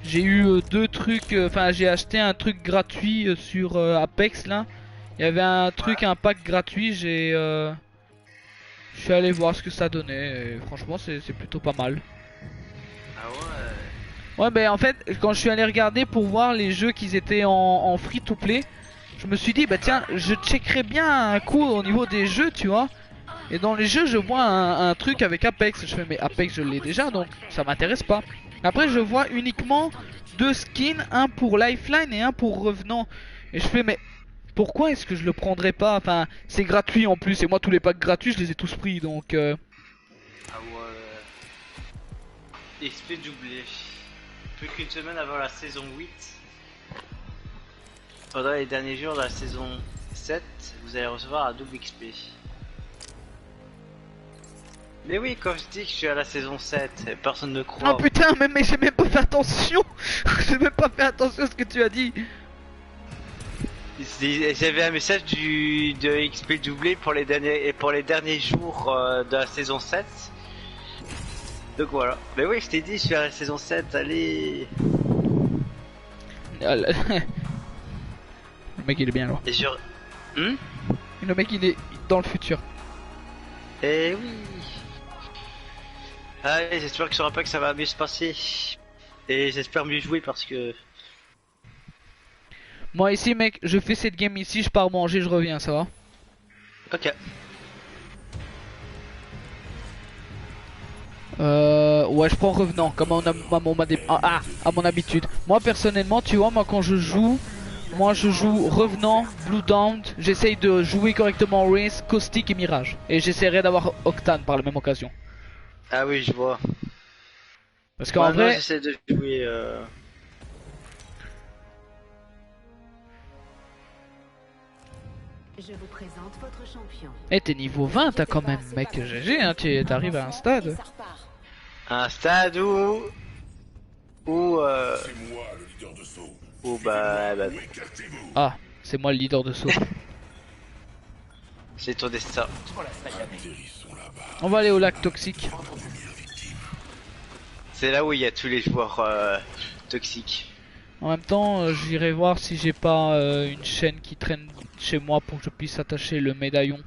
J'ai eu deux trucs, enfin j'ai acheté un truc gratuit sur Apex là. Il y avait un truc, un pack gratuit, je suis allé voir ce que ça donnait et franchement c'est plutôt pas mal. Ah ouais. Ouais ben en fait quand je suis allé regarder pour voir les jeux qui étaient en free to play, je me suis dit bah tiens je checkerais bien un coup au niveau des jeux tu vois. Et dans les jeux je vois un truc avec Apex, je fais mais Apex je l'ai déjà donc ça m'intéresse pas. Après je vois uniquement deux skins, un pour Lifeline et un pour Revenant. Et je fais mais pourquoi est-ce que je le prendrais pas? Enfin c'est gratuit en plus et moi tous les packs gratuits je les ai tous pris donc Ah ouais. XP doublé. Plus qu'une semaine avant la saison 8. Pendant les derniers jours de la saison 7, vous allez recevoir un double XP. Mais oui, quand je dis que je suis à la saison 7, personne ne croit. oh putain mais j'ai même pas fait attention. J'ai même pas fait attention à ce que tu as dit. J'avais un message de XP doublé pour les derniers jours de la saison 7. Donc voilà. Mais oui, je t'ai dit, je suis à la saison 7, allez. Le mec il est bien loin. Et sur... Hmm. Le mec il est dans le futur. Eh oui. Allez, j'espère que sur Impact ça va mieux se passer. Et j'espère mieux jouer parce que... Moi ici mec je fais cette game ici, je pars manger, je reviens, ça va? Ok. Ouais je prends Revenant comme à mon habitude. Moi personnellement tu vois moi quand je joue, moi je joue Revenant, Blue Down, j'essaye de jouer correctement Race, Caustic et Mirage. Et j'essaierai d'avoir Octane par la même occasion. Ah oui, je vois. Parce qu'en Moi, vrai... j'essaie de jouer... Je vous présente votre champion. Eh t'es niveau 20 t'as quand même mec, GG hein, t'arrives à un stade. Un stade où... Où... Où bah... Ah, c'est moi le leader de saut. C'est ton destin. On va aller au lac toxique. C'est là où il y a tous les joueurs toxiques. En même temps, j'irai voir si j'ai pas une chaîne qui traîne chez moi pour que je puisse attacher le médaillon.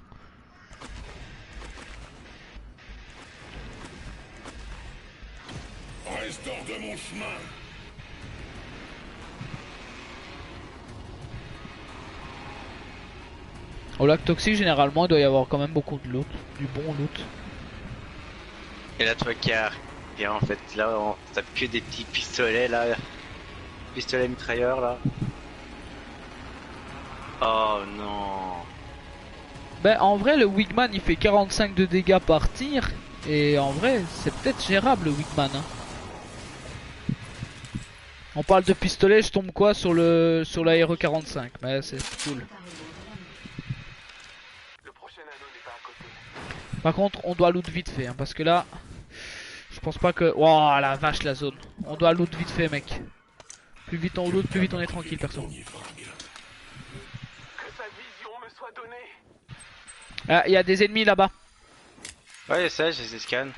Reste hors de mon chemin. Au lac toxique, généralement, il doit y avoir quand même beaucoup de loot, du bon loot. Et là, toi qui arrives, en fait, là, on tape que des petits pistolets, là. Pistolets mitrailleurs, là. Oh non. Ben, en vrai, le Wigman, il fait 45 de dégâts par tir. Et en vrai, c'est peut-être gérable, le Wigman. Hein. On parle de pistolet, je tombe quoi sur l'Aéro 45. Mais c'est cool. Par contre, on doit loot vite fait, hein, parce que là, je pense pas que... Wouah, la vache, la zone. On doit loot vite fait, mec. Plus vite on loot, plus vite on est tranquille, perso. Ah, il y a des ennemis là-bas. Ouais, ça, je les scanne.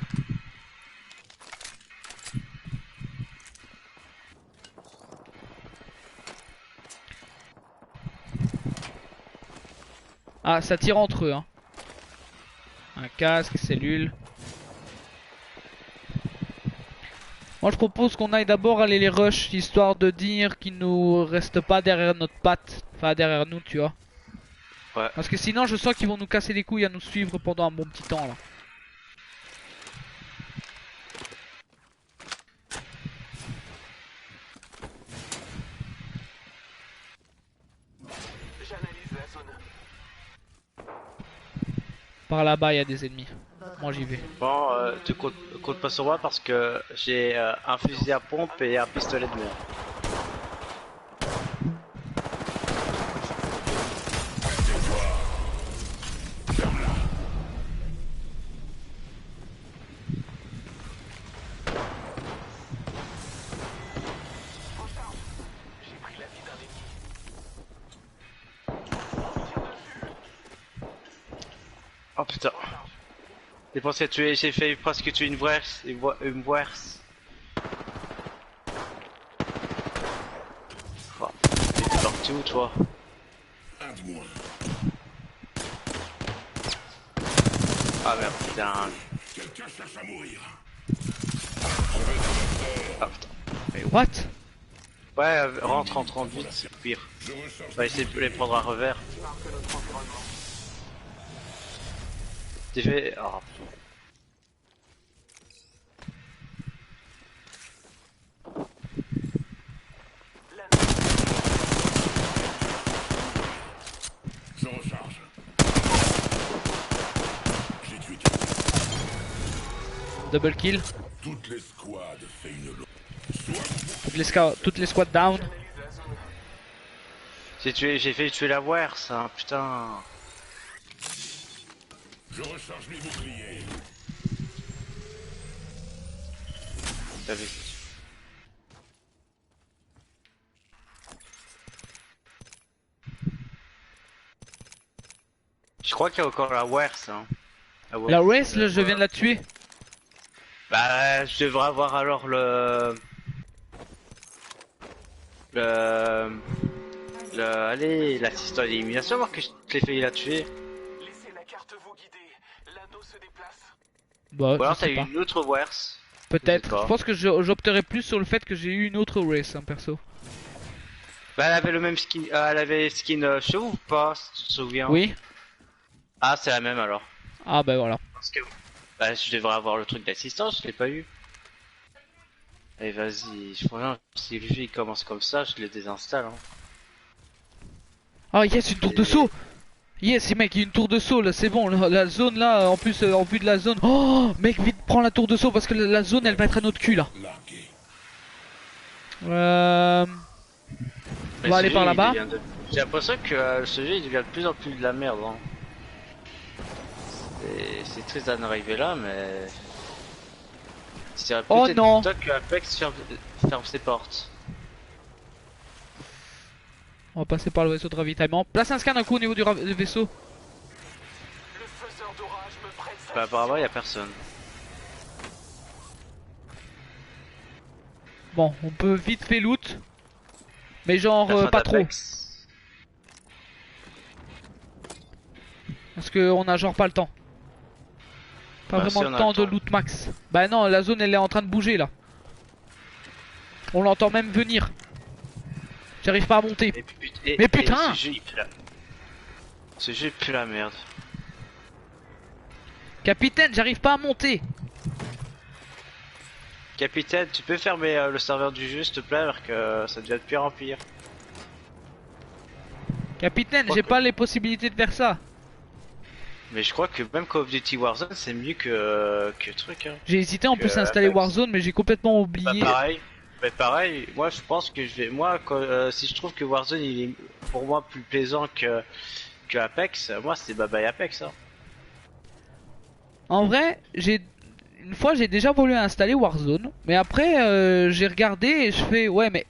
Ah, ça tire entre eux, hein. Un casque, cellule. Moi je propose qu'on aille d'abord aller les rush, histoire de dire qu'ils nous restent pas derrière notre patte. Enfin derrière nous tu vois. Ouais. Parce que sinon je sens qu'ils vont nous casser les couilles à nous suivre pendant un bon petit temps là. Par là-bas il y a des ennemis. Moi j'y vais. Bon, tu comptes pas sur moi parce que j'ai un fusil à pompe et un pistolet de mer. Oh putain. J'ai pensé à tuer, j'ai fait presque tuer une Werse. Une Werse. T'es où toi? Ah merde, putain. Ah putain. Mais what? Ouais, rentre vite, c'est pire. On va essayer de les prendre à revers. T'es fait. Oh. Je recharge. J'ai tué Double kill. toutes les squads fait une lo- Toutes les squads down. J'ai fait tuer la Wers, hein, putain. Je recharge mes boucliers. T'as vu. Je crois qu'il y a encore la Wers, hein. La race, là, je viens de la tuer. Bah, je devrais avoir alors allez, l'assistant d'élimination, voir que je l'ai failli la tuer. Laissez la carte vous guider. L'anneau se déplace. Bah, Ou alors je t'as sais eu pas. une autre Wers. Peut-être. Je sais pas. Je pense que j'opterais plus sur le fait que j'ai eu une autre race, hein, perso. Bah, elle avait le même skin, elle avait skin chauve ou pas, si tu te souviens? Oui. Ah, c'est la même alors. Ah bah voilà. Parce que, bah, je devrais avoir le truc d'assistance, je l'ai pas eu. Allez, vas-y, je crois si le jeu il commence comme ça, je le désinstalle. Hein. Ah yes, une tour de saut. Yes, mec, il y a une tour de saut là, c'est bon. La zone là, en plus, en vue de la zone. Oh, mec, vite, prends la tour de saut parce que la zone elle va être à notre cul là. Largué. On va aller par là-bas. J'ai l'impression que ce jeu il devient de plus en plus de la merde. Hein. C'est triste d'en arriver là, mais. C'est Oh peut-être non. toi que Apex ferme ses portes. On va passer par le vaisseau de ravitaillement. Place un scan un coup au niveau du vaisseau. Le faiseur d'orage me prête sa Bah, apparemment, y a personne. Bon, on peut vite fait loot. Mais genre La fin pas trop. d'Apex. Parce que on a genre pas le temps. Pas Bah, vraiment si, on le a temps le de temps. loot max. Bah non, la zone elle est en train de bouger là. On l'entend même venir. J'arrive pas à monter. Mais putain. Ce jeu pue la merde. Capitaine, j'arrive pas à monter. Capitaine, tu peux fermer le serveur du jeu, s'il te plaît, parce que ça devient de pire en pire. Capitaine, j'ai pas les possibilités de faire ça. Mais je crois que même Call of Duty Warzone, c'est mieux que truc. Hein. J'ai hésité en plus à installer Apex. Warzone, mais j'ai complètement oublié. Bah pareil. Mais pareil, moi je pense que je vais. Moi, si je trouve que Warzone il est pour moi plus plaisant que Apex, moi c'est bye bye Apex. Hein. En vrai, une fois j'ai déjà voulu installer Warzone, mais après j'ai regardé et je fais ouais mais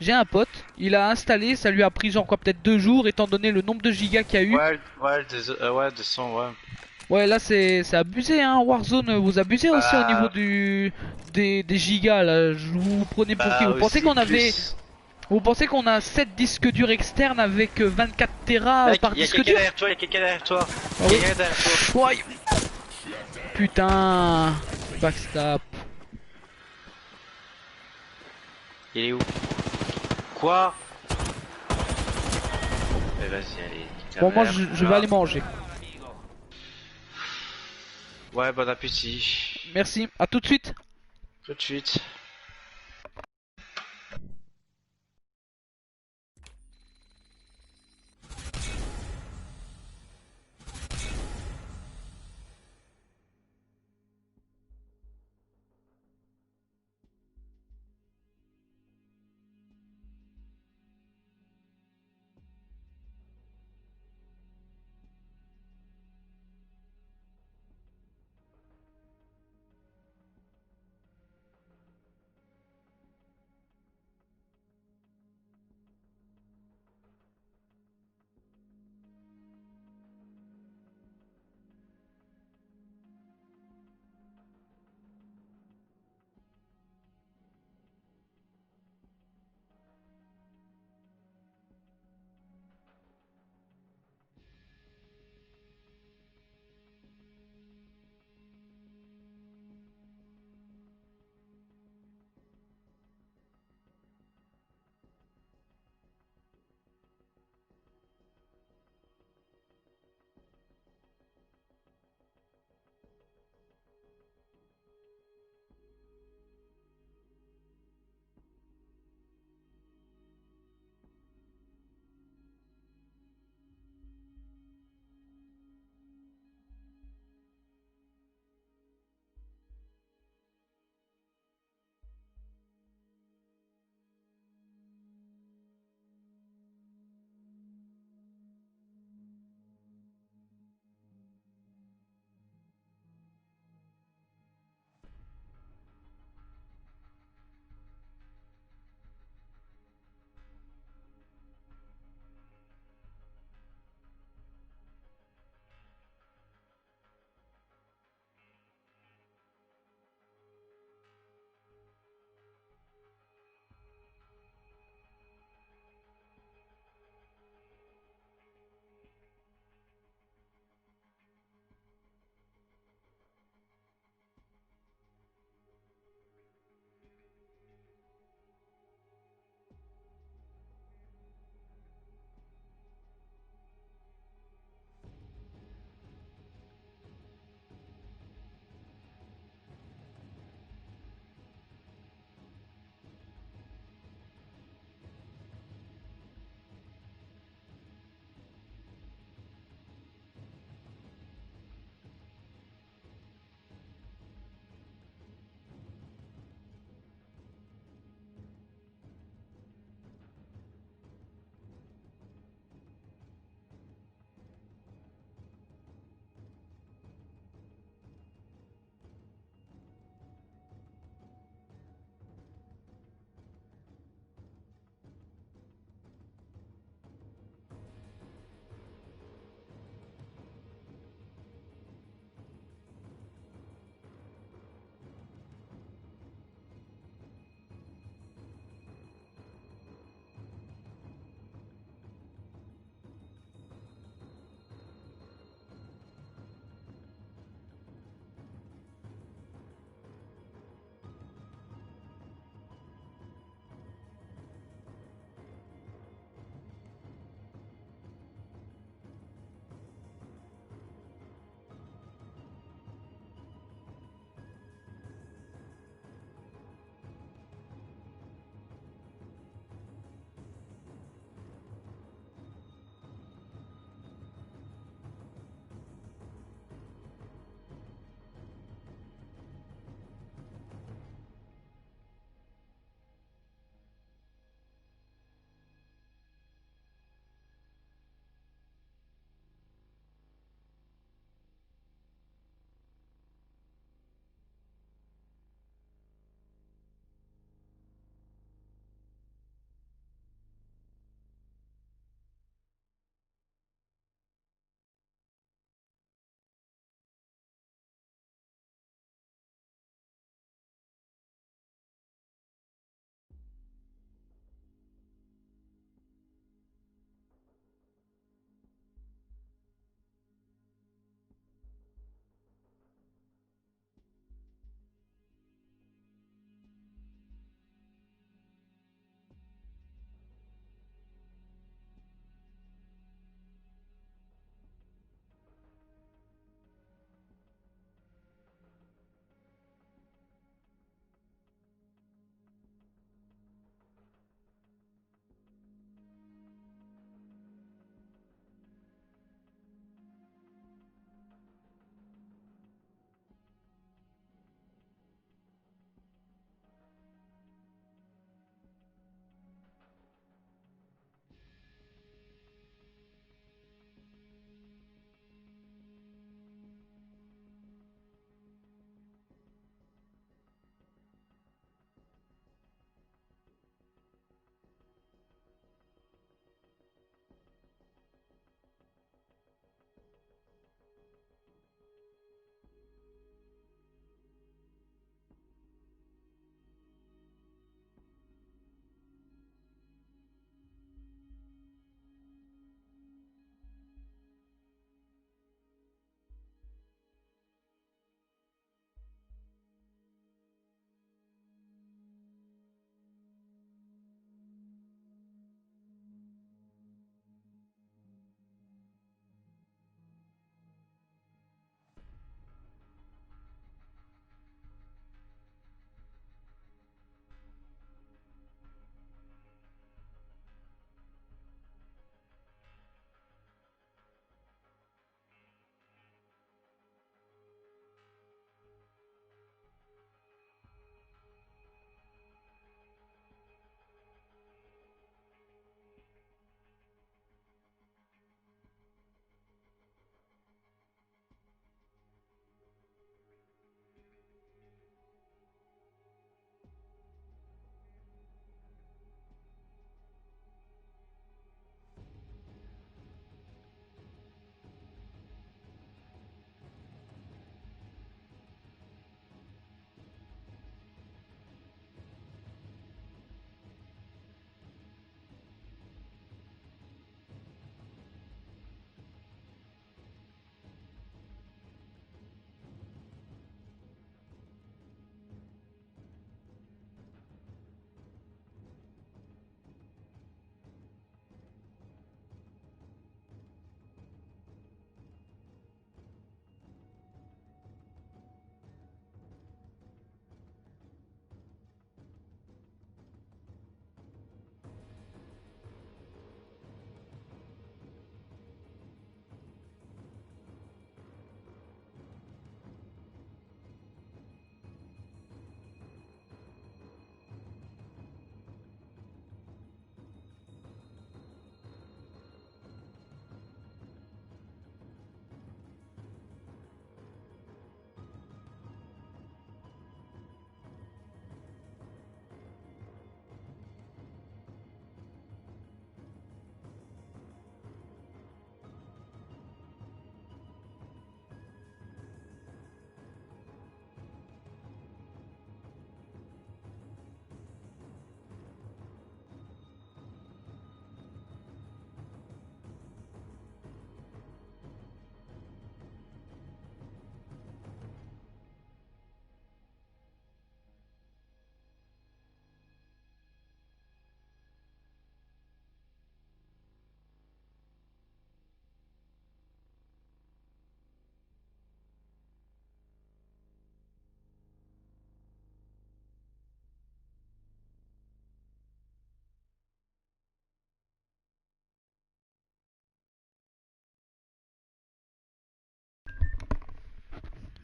j'ai un pote, il a installé, ça lui a pris genre quoi peut-être 2 jours étant donné le nombre de gigas qu'il y a eu. Ouais, de son, ouais. Ouais là c'est abusé hein Warzone, vous abusez aussi au Bah. niveau des gigas là, vous prenez pour qui? Vous pensez aussi qu'on avait plus. vous pensez qu'on a 7 disques durs externes avec 24 Tera Mec, par y a disque quelqu'un dur? derrière toi, y a quelqu'un derrière toi. Ah oui. Quelqu'un derrière toi. Ouais. Putain, backstab. Il est où? Quoi? Mais vas-y, allez. nique ta Bon moi mère. je vais aller manger. Ouais, bon appétit. Merci, à tout de suite. Tout de suite.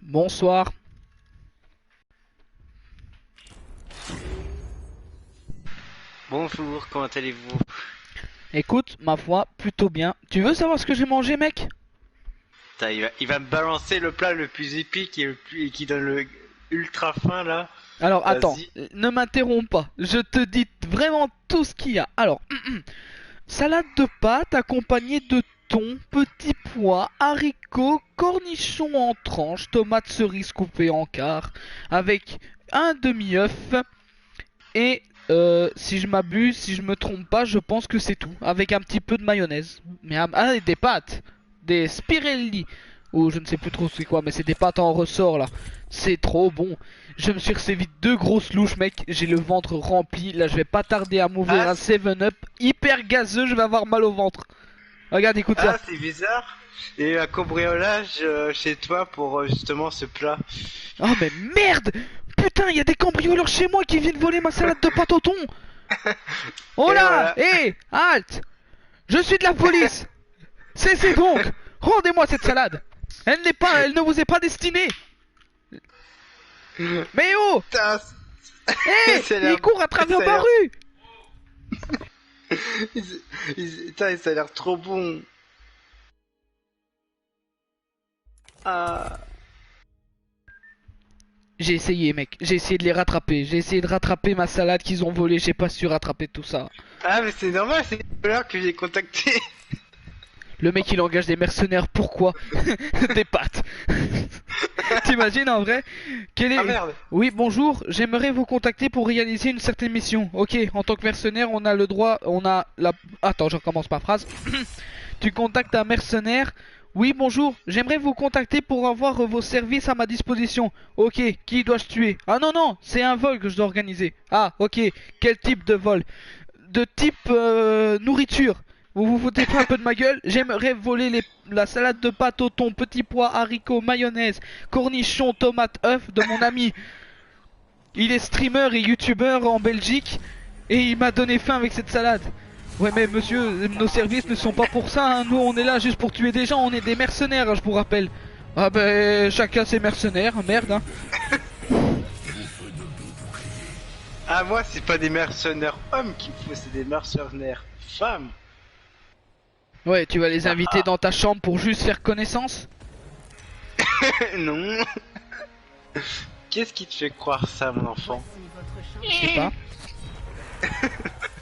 Bonsoir. Bonjour, comment allez-vous? Écoute, ma foi, plutôt bien. Tu veux savoir ce que j'ai mangé, mec? Putain, il va me balancer le plat le plus épique et qui donne le ultra fin là. Alors, attends, Vas-y. ne m'interromps pas. Je te dis vraiment tout ce qu'il y a. Alors, salade de pâtes accompagnée de thon, petits pois, haricots, cornichons en tranches, tomates cerises coupées en quart, avec un demi-œuf et si je m'abuse, si je me trompe pas, je pense que c'est tout, avec un petit peu de mayonnaise. Mais et des pâtes, des spirelli ou je ne sais plus trop c'est quoi, mais c'est des pâtes en ressort là. C'est trop bon. Je me suis resservi 2 grosses louches, mec. J'ai le ventre rempli. Là, je vais pas tarder à m'ouvrir un 7-Up hyper gazeux. Je vais avoir mal au ventre. Regarde, écoute Ah, ça. c'est bizarre. Il y a eu un cambriolage chez toi pour justement ce plat. Oh, mais merde! Putain, il y a des cambrioleurs chez moi qui viennent voler ma salade de pâte au thon. Oh Et là! voilà. Hé! Halte! Je suis de la police! Cessez donc! Rendez-moi cette salade! Elle ne vous est pas destinée! Mais oh! Putain, Hé! Ça a l'air- Il court à travers ça a ma l'air- rue! Putain, ça a l'air trop bon. Ah. J'ai essayé, mec. J'ai essayé de les rattraper. J'ai essayé de rattraper ma salade qu'ils ont volée. J'ai pas su rattraper tout ça. Ah, mais c'est normal, c'est l'heure que j'ai contacté. Le mec, il engage des mercenaires. Pourquoi? Des pattes. T'imagines en vrai? Quel est... Ah merde. Oui, bonjour. J'aimerais vous contacter pour réaliser une certaine mission. Ok, en tant que mercenaire, on a le droit... On a la... Attends, je recommence ma phrase. Tu contactes un mercenaire. Oui, bonjour. J'aimerais vous contacter pour avoir vos services à ma disposition. Ok, qui dois-je tuer? Ah non, non, c'est un vol que je dois organiser. Ah, ok. Quel type de vol? De type nourriture. Vous vous foutez pas un peu de ma gueule? J'aimerais voler la salade de pâte au thon, petits pois, haricots, mayonnaise, cornichons, tomates, œufs de mon ami. Il est streamer et youtubeur en Belgique et il m'a donné faim avec cette salade. Ouais mais monsieur, nos services ne sont pas pour ça, hein. Nous on est là juste pour tuer des gens, on est des mercenaires, hein, je vous rappelle. Ah ben chacun ses mercenaires, merde hein. Ah, moi, c'est pas des mercenaires hommes qu'il me faut, c'est des mercenaires femmes. Ouais, tu vas les inviter dans ta chambre pour juste faire connaissance? Non. Qu'est-ce qui te fait croire ça, mon enfant? Je sais pas. La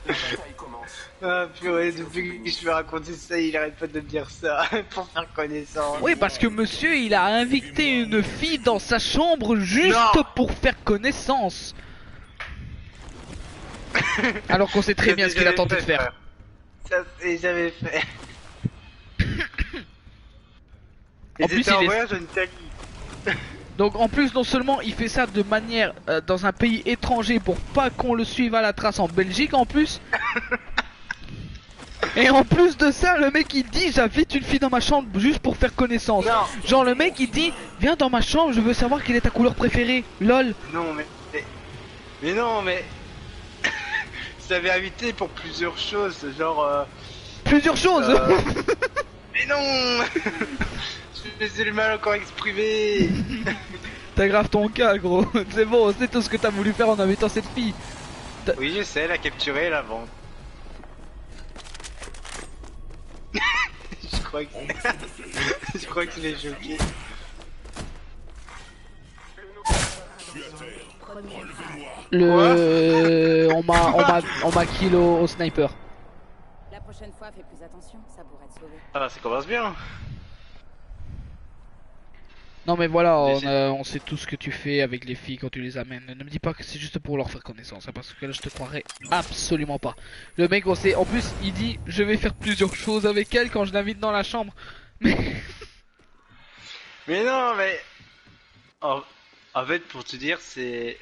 bataille commence. Ah, purée, depuis que je lui ai raconté ça, il arrête pas de me dire ça pour faire connaissance. Oui parce que monsieur il a invité une fille dans sa chambre juste Non. pour faire connaissance. Alors qu'on sait très bien ce qu'il a tenté de faire. Ça, c'est jamais fait. En plus, J'étais en il est- voyage en Italie. Donc en plus non seulement il fait ça de manière dans un pays étranger pour pas qu'on le suive à la trace en Belgique en plus. Et en plus de ça le mec il dit j'invite une fille dans ma chambre juste pour faire connaissance. Non. Genre le mec il dit viens dans ma chambre je veux savoir quelle est ta couleur préférée. Lol. Non, mais non, mais. Je t'avais invité pour plusieurs choses, genre. Plusieurs choses. Mais non. Je faisais le mal encore exprimé. T'aggraves ton cas gros. C'est bon c'est tout ce que t'as voulu faire en invitant cette fille. Oui, je sais, la capturer et la vendre. Je crois que. Je crois que je l'ai choqué. On m'a kill au sniper. La prochaine fois, fais plus attention, ça pourrait te sauver. Ah, ça commence bien. Non mais voilà, Mais on sait tout ce que tu fais avec les filles quand tu les amènes. Ne me dis pas que c'est juste pour leur faire connaissance, hein, parce que là je te croirais absolument pas. Le mec on sait, en plus il dit je vais faire plusieurs choses avec elle quand je l'invite dans la chambre. Mais Mais non, mais. En fait, pour te dire, c'est.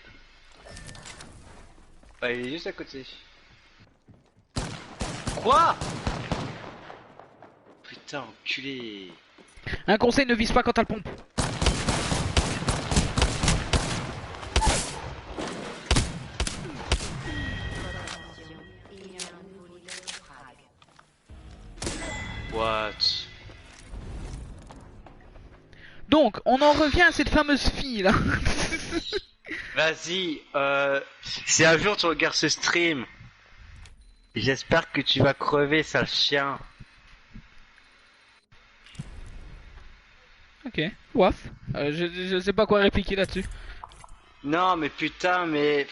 Bah, il est juste à côté. Quoi? Putain, enculé. un conseil, ne vise pas quand t'as le pompe. Il y a un nouveau leader de Prague. What? Donc, on en revient à cette fameuse fille là. Vas-y, si un jour tu regardes ce stream, j'espère que tu vas crever, sale chien. Ok, waf. Je sais pas quoi répliquer là-dessus. Non, mais putain, mais...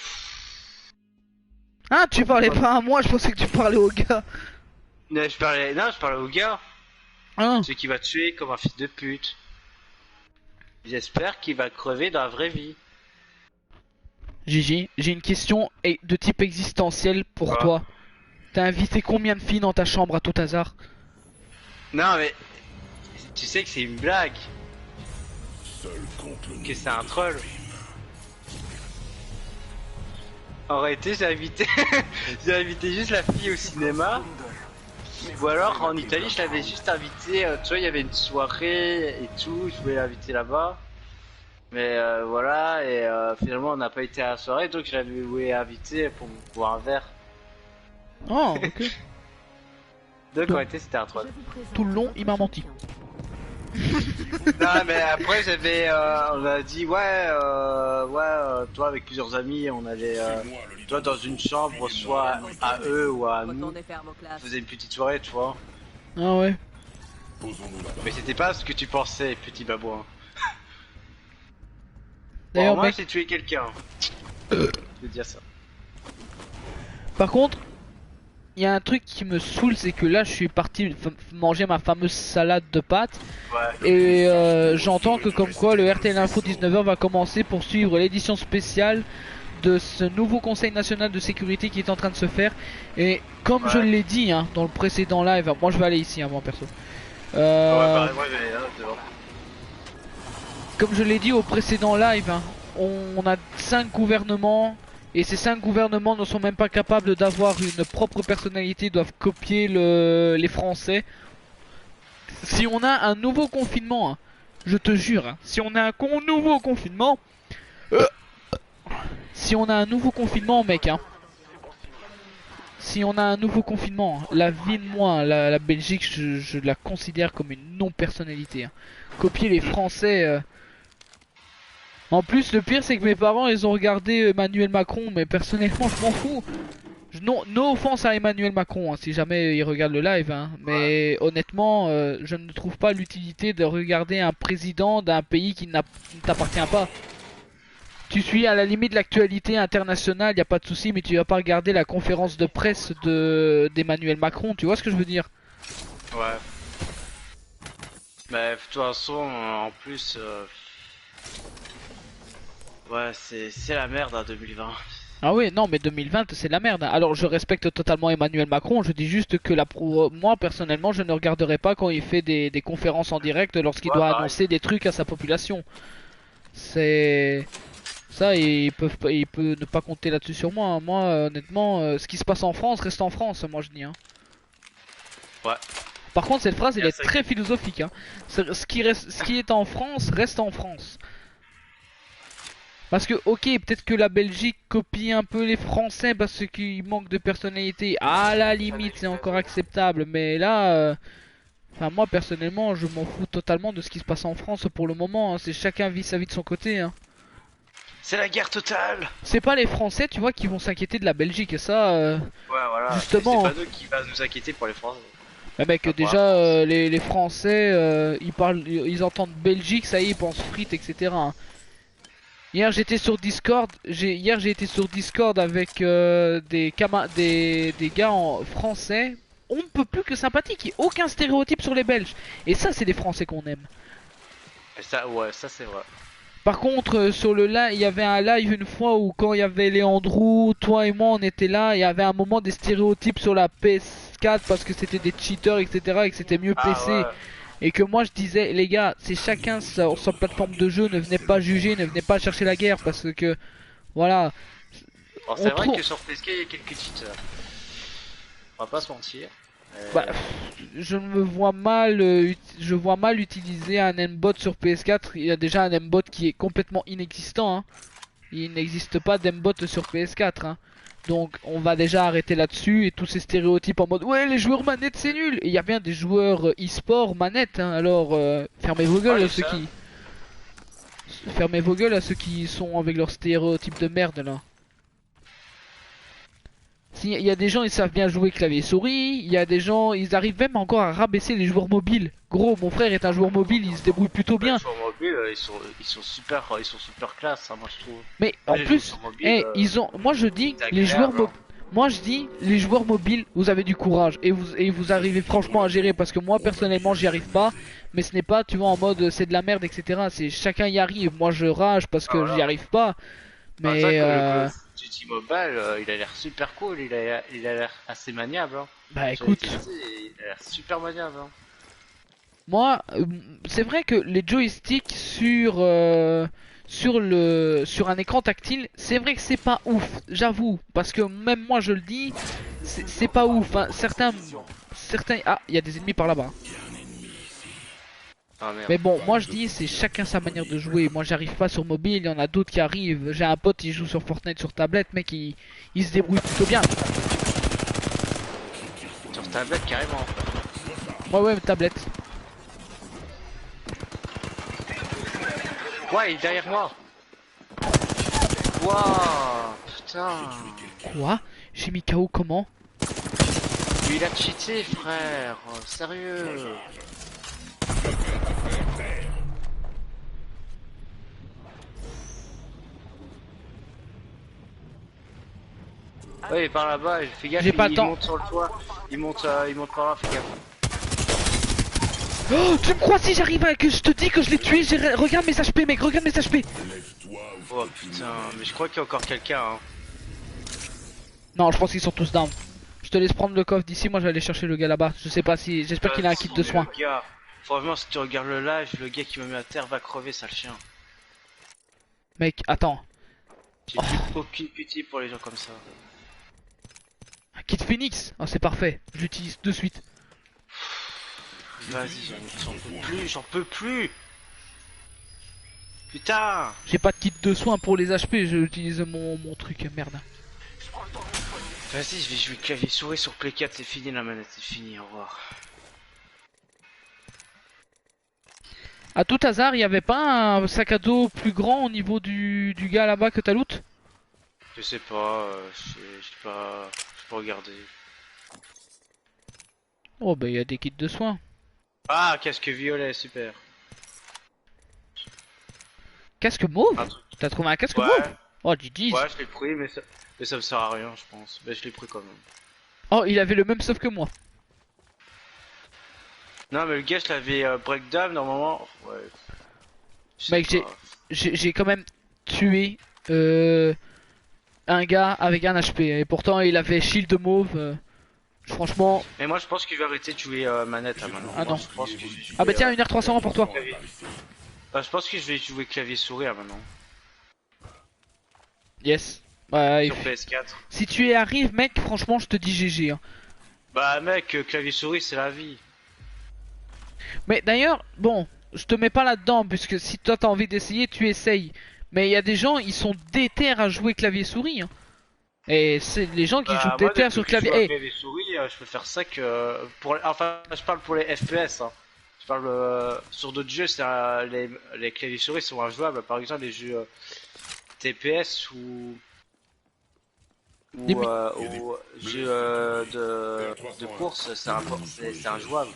Ah, tu parlais pas à moi, je pensais que tu parlais au gars. Non, je parlais au gars. Hein. Celui qui va tuer comme un fils de pute. J'espère qu'il va crever dans la vraie vie. Gigi, j'ai une question de type existentiel pour Quoi? toi. T'as invité combien de filles dans ta chambre à tout hasard? Non, mais... Tu sais que c'est une blague. Seul contre le Que c'est un troll. En réalité, j'ai invité... j'ai invité juste la fille au cinéma. Ou alors, en Italie, je l'avais juste invité... tu vois, il y avait une soirée et tout, je voulais l'inviter là-bas. Mais voilà, et finalement, on n'a pas été à la soirée, donc je l'avais invité pour boire un verre. Oh, ok. Donc, en réalité, c'était un troll. Tout le long, il m'a menti. Non, mais après, on a dit, ouais, toi avec plusieurs amis, on allait, C'est moi le leader. toi dans une chambre, soit à eux ou à nous, Retournez faire vos classes. on faisait une petite soirée, tu vois. Ah ouais. Posons-nous là-bas. Mais c'était pas ce que tu pensais, petit babouin. D'ailleurs, Bon, moi, mec, j'ai tué quelqu'un. Je vais dire ça. par contre, il y a un truc qui me saoule, c'est que là, je suis parti manger ma fameuse salade de pâtes. Ouais. Et j'entends que comme quoi le RTL Info 19h va commencer pour suivre l'édition spéciale de ce nouveau Conseil National de Sécurité qui est en train de se faire. Et comme je Ouais. l'ai dit hein, dans le précédent live, moi je vais aller ici, hein, moi perso. Ouais, pareil, moi, j'allais là, dehors. Comme je l'ai dit au précédent live, hein, on a 5 gouvernements. Et ces 5 gouvernements ne sont même pas capables d'avoir une propre personnalité, doivent copier les Français. Si on a un nouveau confinement, hein, je te jure, hein, si on a un nouveau confinement, si on a un nouveau confinement, mec, hein, si on a un nouveau confinement, hein, la vie de moi, la Belgique, je la considère comme une non-personnalité. Hein. Copier les Français. En plus, le pire, c'est que mes parents, ils ont regardé Emmanuel Macron, mais personnellement, je m'en fous. Non, no offense à Emmanuel Macron, hein, si jamais il regarde le live, hein, mais honnêtement, je ne trouve pas l'utilité de regarder un président d'un pays qui ne t'appartient pas. Tu suis à la limite l'actualité internationale, y a pas de souci, mais tu vas pas regarder la conférence de presse d'Emmanuel Macron, tu vois ce que je veux dire? Ouais. Mais de toute façon, en plus, ouais, c'est la merde à 2020. Ah oui, non, mais 2020, c'est de la merde. Alors, je respecte totalement Emmanuel Macron. Je dis juste que moi, personnellement, je ne regarderai pas quand il fait des conférences en direct lorsqu'il Ouais, doit pareil. annoncer des trucs à sa population. C'est... Ça, il peut ne pas compter là-dessus sur moi. Hein. Moi, honnêtement, ce qui se passe en France, reste en France, moi je dis. Hein. Ouais. Par contre, cette phrase, elle Yeah, est c'est très philosophique. Hein. Ce qui est en France, reste en France. Parce que, ok, peut-être que la Belgique copie un peu les Français parce qu'il manque de personnalité. À la limite, c'est encore acceptable. Mais là, enfin, moi personnellement, je m'en fous totalement de ce qui se passe en France pour le moment. Hein. C'est chacun vit sa vie de son côté. Hein. C'est la guerre totale. C'est pas les Français, tu vois, qui vont s'inquiéter de la Belgique. Et ça, Ouais, voilà. Justement. C'est pas nous qui va nous inquiéter pour les Français. bah, mec, Ah, déjà, les Français, ils entendent Belgique, ça y est, ils pensent frites, etc. Hein. Hier j'étais sur Discord, hier j'ai été sur Discord avec des gars français. On ne peut plus que sympathique, il n'y a aucun stéréotype sur les Belges. Et ça c'est des Français qu'on aime. Et ça, ouais, ça c'est vrai. Par contre sur le live, il y avait un live une fois où quand il y avait Léandrou, toi et moi on était là, il y avait un moment des stéréotypes sur la PS4 parce que c'était des cheaters etc et que c'était mieux PC. Ouais. Et que moi je disais les gars c'est chacun sa plateforme de jeu, ne venez pas juger, ne venez pas chercher la guerre parce que voilà. Alors, c'est On vrai trouve- que sur PSK il y a quelques cheaters. On va pas se mentir. Bah, je me vois mal, je vois mal utiliser un aimbot sur PS4. Il y a déjà un aimbot qui est complètement inexistant. Hein. Il n'existe pas d'aimbot sur PS4. Hein. Donc on va déjà arrêter là-dessus et tous ces stéréotypes en mode ouais les joueurs manettes c'est nul. Et il y a bien des joueurs e-sport manettes. Hein. Alors fermez vos gueules Ouais, ceux ça. qui. Fermez vos gueules à ceux qui sont avec leur stéréotype de merde là. Si, il y a des gens ils savent bien jouer clavier souris, il y a des gens ils arrivent même encore à rabaisser les joueurs mobiles. Gros, mon frère est un joueur mobile, il se débrouille plutôt bien. Les joueurs mobiles, ils sont super classe, hein, moi je trouve. Mais Ouais, en les plus, joueurs mobiles, ils ont, moi je dis c'est les joueurs agréable, hein. moi je dis les joueurs mobiles, vous avez du courage et vous arrivez franchement à gérer parce que moi personnellement j'y arrive pas. Mais ce n'est pas, tu vois, en mode c'est de la merde, etc. C'est chacun y arrive. Moi je rage parce que j'y arrive pas. Par exemple, Mais le Call of Duty Mobile, il a l'air super cool, il a l'air assez maniable. Hein. bah Sur écoute, les PC, il a l'air super maniable. Hein. moi c'est vrai que les joysticks sur sur un écran tactile, c'est vrai que c'est pas ouf, j'avoue, parce que même moi je le dis, c'est pas ouf. Hein. Certains, ah, il y a des ennemis par là-bas. Ah merde. Mais bon, moi je dis c'est chacun sa manière de jouer. Moi j'arrive pas sur mobile, il y en a d'autres qui arrivent. J'ai un pote qui joue sur Fortnite sur tablette, mec, il se débrouille plutôt bien. Sur tablette carrément. Ouais, tablette. Ouais, il est derrière moi. Waouh, putain. Quoi? J'ai mis KO comment? Il a cheaté, frère. Sérieux. Ouais, il est par là-bas, fais gaffe, J'ai pas le il temps. monte sur le toit. Il monte par là, fais gaffe. Oh, tu me crois si j'arrive à que je te dis que je l'ai tué? Regarde mes HP, mec, regarde mes HP. Oh putain, mais je crois qu'il y a encore quelqu'un. Hein. Non, je pense qu'ils sont tous down. Je te laisse prendre le coffre d'ici, moi je vais aller chercher le gars là-bas. Je sais pas si, j'espère qu'il a un kit de soins. Le gars, franchement, si tu regardes le live, le gars qui me met à terre va crever, sale chien. Mec, attends. J'ai aucune pitié pour les gens comme ça. Un kit Phoenix? Oh, c'est parfait. Je l'utilise de suite. Vas-y, j'en peux plus. Putain. J'ai pas de kit de soins pour les HP, j'utilise mon truc, merde. Vas-y, je vais jouer clavier souris sur Play 4, c'est fini la manette, c'est fini, au revoir. À tout hasard, il y avait pas un sac à dos plus grand au niveau du gars là-bas que t'as loot? Je sais pas, j'ai pas regardé. Oh bah il y a des kits de soins. Ah, casque violet, super. Casque mauve? Un truc. T'as trouvé un casque Ouais, mauve? Oh GG. ouais, je l'ai pris, mais ça me sert à rien, je pense. Mais je l'ai pris quand même. Oh, il avait le même sauf que moi. Non, mais le gars, je l'avais breakdown normalement. Ouais. Je sais Mec, pas. j'ai quand même tué un gars avec un HP. Et pourtant, il avait shield mauve. Franchement. Mais moi, je pense qu'il va arrêter de jouer manette là maintenant. Ah Moi, non. je pense que je vais jouer, Ah bah tiens, une R300 pour toi. clavier. Je pense que je vais jouer clavier souris maintenant. Yes. Ouais, Sur PS4. si tu y arrives, mec, franchement, je te dis GG. Hein. Bah, mec, clavier souris, c'est la vie. Mais d'ailleurs, bon, je te mets pas là-dedans, puisque si toi t'as envie d'essayer, tu essayes. Mais il y a des gens, ils sont déter à jouer clavier souris. Hein. Et c'est les gens qui Bah, jouent moi, déter depuis sur que je clavier. joue à Eh, clavier souris, je peux faire ça que pour. Enfin, je parle pour les FPS. Hein. Je parle sur d'autres jeux, les claviers souris sont injouables. Par exemple, les jeux TPS ou jeux de course, c'est injouable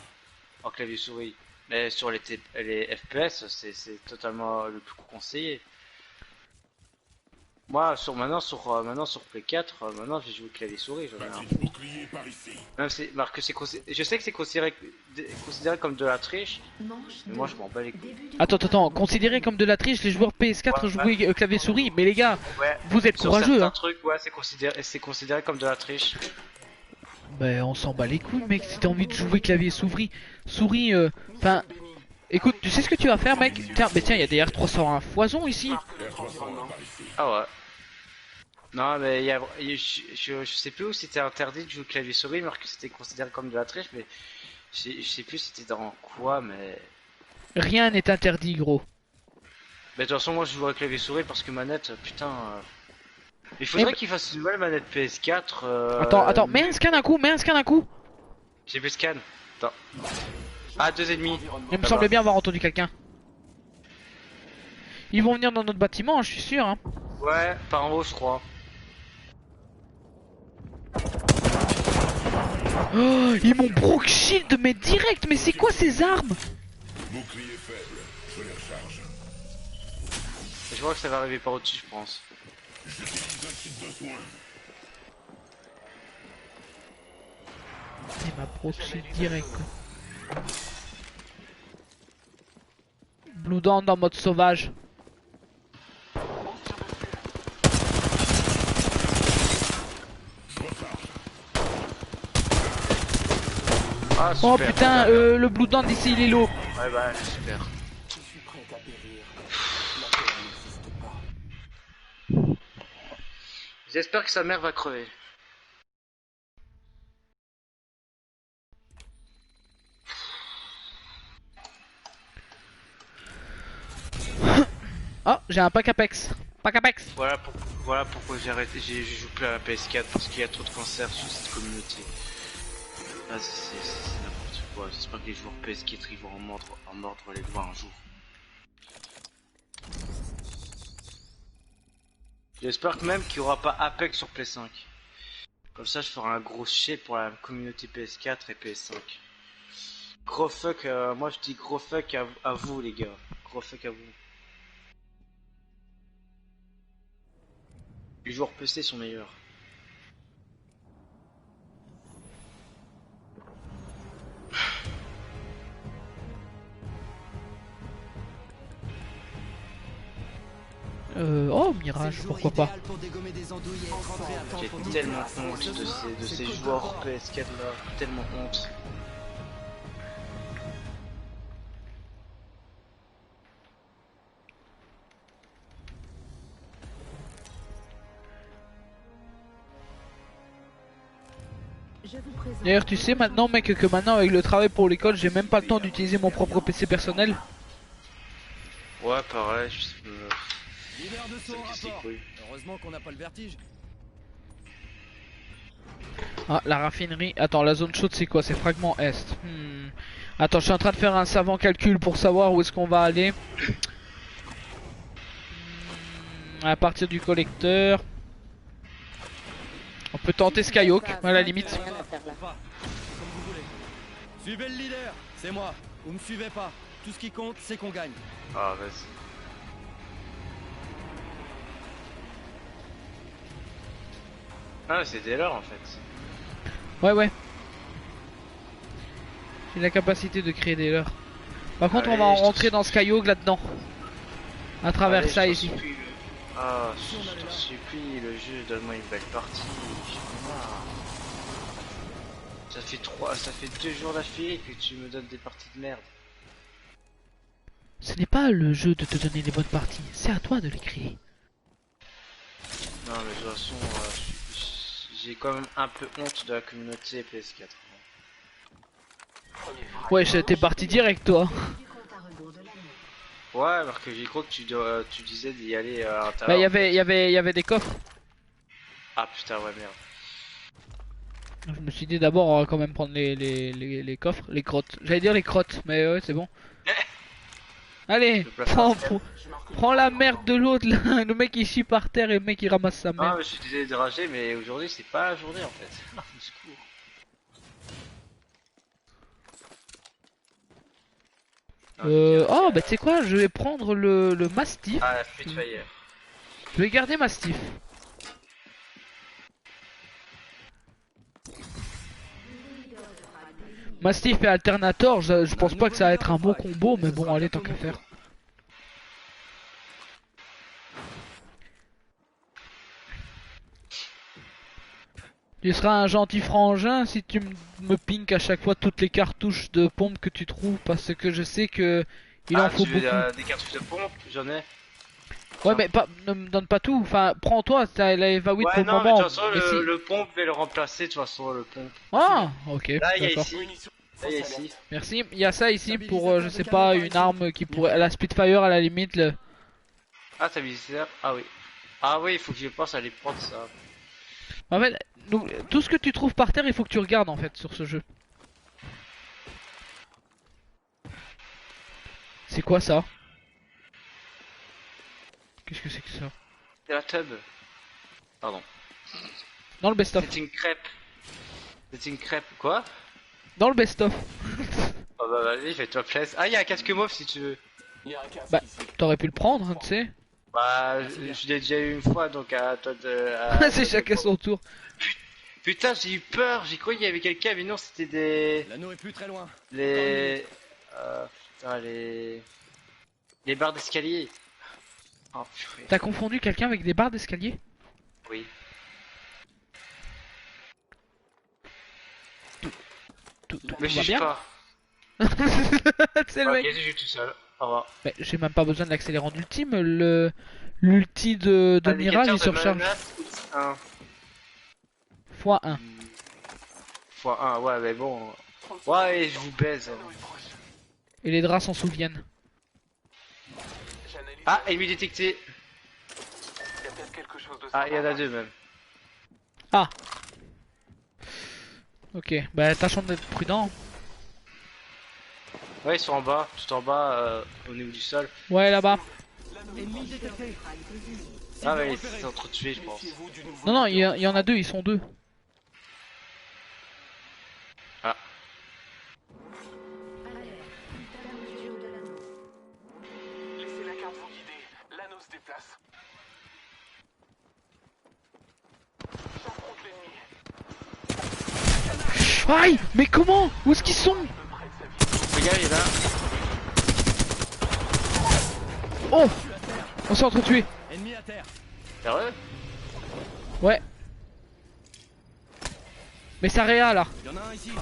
en clavier souris. Mais sur les FPS, c'est totalement le plus conseillé. Moi, maintenant sur Play 4, maintenant j'ai joué clavier souris. J'en ai un. Bouclier par ici. Même je sais que c'est considéré comme de la triche, Manche mais deux. moi je m'en bats les couilles. Début du attends, considéré comme de la triche, les joueurs PS4 Ouais, jouaient clavier souris. Mais les gars, Ouais. vous êtes Sur courageux. certains Hein. trucs, ouais, c'est considéré comme de la triche. Ben on s'en bat les couilles, mec. Si t'as envie de jouer clavier souris, enfin, écoute, tu sais ce que tu vas faire, mec? Tiens, il y a des R301 foison ici. Ah ouais. Non, mais je sais plus où c'était interdit de jouer clavier souris, mais que c'était considéré comme de la triche, mais je sais plus c'était dans quoi, mais. Rien n'est interdit, gros. Mais de toute façon, moi je joue avec clavier souris parce que manette, putain. Il faudrait qu'il fasse une nouvelle manette PS4. Attends, mets un scan un coup. J'ai plus scan. Attends. Ah, 2 ennemis. Il me semblait bien avoir entendu quelqu'un. Ils vont venir dans notre bâtiment, je suis sûr. Hein. Ouais, par en haut, je crois. Oh, ils m'ont broke shield mais direct. Mais c'est quoi ces armes? Bouclier faible, je les recharge. Je vois que ça va arriver par au-dessus, je pense. J'utilise un kit de soins. Il m'a broke shield direct. Quoi. Blue Dand en mode sauvage. Ah, Oh super. putain, le Blue Dand ici il est low. Ouais, bah, super. Je suis prêt à périr. La peur n'existe pas. J'espère que sa mère va crever. Oh, j'ai un pack Apex. Pack Apex. Voilà pourquoi j'ai arrêté, je joue plus à la PS4 parce qu'il y a trop de cancers sur cette communauté. Ah, c'est n'importe quoi. J'espère que les joueurs PS4 ils vont en mordre les doigts un jour. J'espère que même qu'il n'y aura pas Apex sur PS5. Comme ça, je ferai un gros shit pour la communauté PS4 et PS5. Gros fuck, moi je dis gros fuck à vous les gars. Gros fuck à vous. Les joueurs PC sont meilleurs. Oh, Mirage, pourquoi pas. J'ai tellement honte de ces joueurs PS4 là. Tellement honte. Je vous présente. D'ailleurs, tu sais maintenant, mec, que maintenant avec le travail pour l'école, j'ai même pas le temps d'utiliser mon propre PC personnel. Ouais, pareil, je sais Leader de saut Ça me au casse les rapport. couilles. Heureusement qu'on n'a pas le vertige. Ah, la raffinerie. Attends, la zone chaude, c'est quoi? C'est fragment est. Attends, je suis en train de faire un savant calcul pour savoir où est-ce qu'on va aller. À partir du collecteur. On peut tenter Skyhawk, à la limite. Rien à faire là. Pas. Comme vous voulez. Suivez le leader, c'est moi. Vous me suivez pas. Tout ce qui compte, c'est qu'on gagne. Ah, vas-y. Ah, c'est dès l'heure en fait. Ouais, ouais. J'ai la capacité de créer des leurs. Par contre, on va Allez, je te rentrer dans Skyhawk là-dedans. À travers Allez, ça je t'en ici. supplie. Ah, je t'en supplie, le jeu, donne-moi une belle partie. J'en ai marre. Ça fait 2 jours d'affilée que tu me donnes des parties de merde. Ce n'est pas le jeu de te donner les bonnes parties, c'est à toi de les créer. Non, mais de toute façon, j'ai quand même un peu honte de la communauté PS4. Ouais, t'es parti direct, toi. Du compte à rebours de l'année. Ouais, alors que j'ai cru que tu disais d'y aller à Bah, l'intérieur. il y avait des coffres. Ah putain, ouais, merde. Je me suis dit d'abord, on va quand même prendre les coffres, les crottes. J'allais dire les crottes, mais ouais, c'est bon. Allez, Le plafond. prends la merde de l'autre, là. Le mec il chie par terre et le mec il ramasse sa Ah, merde. mais je suis désolé de rager, mais aujourd'hui c'est pas la journée en fait. Ah, au secours. Oh, bah tu sais quoi, je vais prendre le Mastiff. Ah, Spitfire. Je vais garder Mastiff. Mastiff et Alternator, je pense pas que ça va être un bon combo, mais bon, allez, tant qu'à faire. Tu seras un gentil frangin si tu me pink à chaque fois toutes les cartouches de pompe que tu trouves, parce que je sais que il en faut tu veux beaucoup. des cartouches de pompe? J'en ai. Ouais, mais pas, ne me donne pas tout. Enfin, prends-toi, t'as la Eva 8 Ouais, pour le non, mais de moment. toute façon, Mais si- le pompe, je vais le remplacer de toute façon, le pompe. Ah, ok, Là, il y a d'accord. ici. Là, il y a ici. Merci. Il y a ça ici pour, je sais pas, une arme qui pourrait, la Spitfire à la limite. Ah, t'as mis ça? Ah oui. Ah oui, il faut que je pense à les prendre ça. En fait, tout ce que tu trouves par terre, il faut que tu regardes en fait sur ce jeu. C'est quoi ça? Qu'est-ce que c'est que ça? C'est la tub. Pardon. Dans le best-of. C'est une crêpe. C'est une crêpe, quoi? Dans le best-of. Oh bah vas-y, fais-toi plaisir. Ah, il y a un casque mauve si tu veux. Il y a un casque Bah, ici. t'aurais pu le prendre, hein, tu sais. Bah, je l'ai déjà eu une fois, donc à toi de... C'est chacun son tour. Putain, j'ai eu peur, j'ai cru qu'il y avait quelqu'un, mais non, c'était des... L'anneau est plus très loin. Les... putain, les barres d'escalier. Oh purée. T'as confondu quelqu'un avec des barres d'escalier? Oui. va Mais je bien pas. C'est le Ok, mec. je joue tout seul. Au revoir. Mais j'ai même pas besoin de l'accélérant d'ultime. L'ulti de Mirage il se recharge. x1. x1. x1, ouais, mais bon. Ouais, je vous baise. L'anneau est proche. Et les draps s'en souviennent. J'analyse. Ah, ennemi détecté. Il y a peut-être quelque chose de Ah, il y en a sympa. deux même. Ah. Ok, bah tâchons d'être prudent. Ouais, ils sont en bas, tout en bas, au niveau du sol. Ouais, là-bas. Ennemi détecté. Ah, ouais, ils sont entretués, je pense. Méfiez-vous du nouveau Non, non, client. il y en a deux, ils sont deux. Ah, Laissez la carte vous guider. L'anneau se déplace. J'affronte l'ennemi. Aïe, mais comment? Où est-ce qu'ils sont? regarde, il est là. Oh, on s'est entretués. Ennemi à terre. Sérieux? Ouais. Mais ça réa là. Il y en a un ici.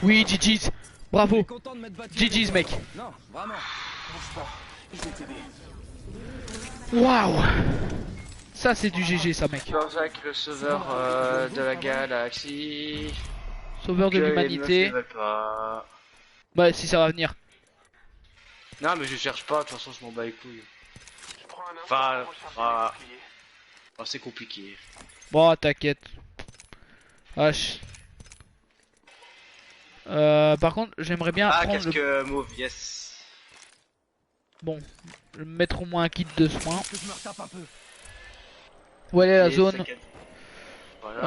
Oui, GG's. Bravo. Content de m'être battu. GG's, mec. Non, vraiment. Bouge pas. Je vais t'aider. Waouh. Ça, c'est du GG, ça, mec. Jean-Jacques, le sauveur de la galaxie. Sauveur de Que les l'humanité. meufs ne veulent pas. Bah, si ça va venir. Non, mais je cherche pas, de toute façon, je m'en bats les couilles. Je prends un instant Enfin, pour recharger enfin. mes boucliers. Oh, c'est compliqué. Bon, t'inquiète. Wesh. Par contre, j'aimerais bien Ah, prendre casque le... mauve, yes. Bon, mettre au moins un kit de soins. Que je me retape un peu. Où elle est la Et zone? saccade. Voilà.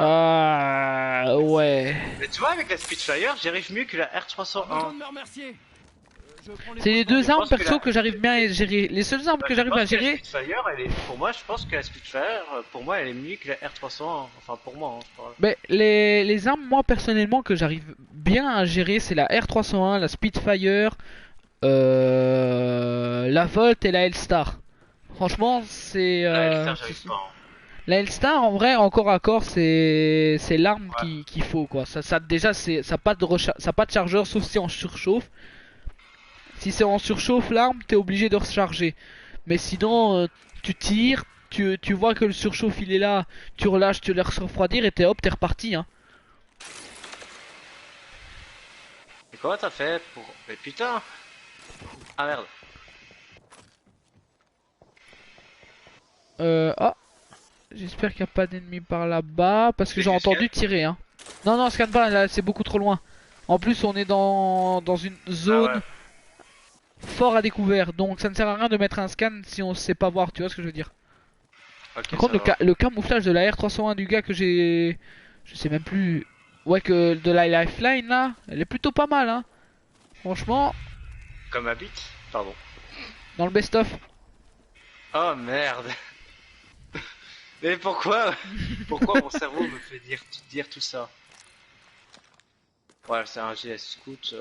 Ah, ouais. Mais tu vois, avec la Spitfire, j'y arrive mieux que la Besoin R301. de me remercier. Je prends les C'est les points deux je armes pense que perso la- que j'arrive bien à gérer. Les seules armes que j'arrive à La gérer. Spitfire, elle est... pour moi, je pense que la Spitfire, pour moi, elle est mieux que la R301. Enfin, pour moi, hein, je parle. Mais les armes, moi personnellement, que j'arrive bien à gérer, c'est la R301, la Spitfire, la Volt et la Hellstar. Franchement, c'est. La L-Star, j'arrive pas. Hein. La Hellstar, en vrai, encore à corps, c'est l'arme Ouais. qu'il faut, quoi. Ça déjà, ça a pas de ça a pas de chargeur, sauf si on surchauffe. Si c'est en surchauffe, l'arme, t'es obligé de recharger. Mais sinon, tu tires, tu vois que le surchauffe il est là, tu relâches, tu laisses refroidir et t'es reparti, hein. Et comment t'as fait pour... Mais putain. Ah merde. Ah, j'espère qu'il n'y a pas d'ennemis par là-bas, parce que C'est j'ai que entendu tirer, hein. Non, non, scanne pas, là, c'est beaucoup trop loin. En plus, on est dans une zone Ah ouais. fort à découvert, donc ça ne sert à rien de mettre un scan si on sait pas voir, tu vois ce que je veux dire. Ok, Par contre, ça va. le camouflage de la R301 du gars que j'ai... Je sais même plus... Ouais, que de la Lifeline, là, elle est plutôt pas mal, hein. Franchement, Comme ma bite. Pardon. dans le best-of. Oh merde. Mais pourquoi mon cerveau me fait dire tout ça? Ouais, c'est un GS Scout.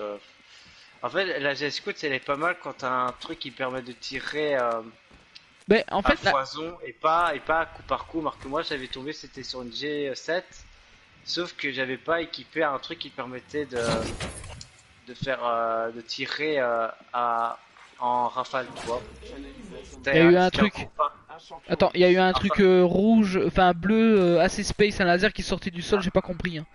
En fait, la GS Scout, elle est pas mal quand t'as un truc qui permet de tirer Mais en à fait, la... foison et pas coup par coup. Alors que moi, j'avais tombé, c'était sur une G7. Sauf que j'avais pas équipé un truc qui permettait de faire de tirer en rafale, tu vois. Il y a eu un C'était truc. compas. Un champion. Attends, il y a eu un truc rouge, enfin bleu, assez space, un laser qui sortait du sol, j'ai pas compris, hein.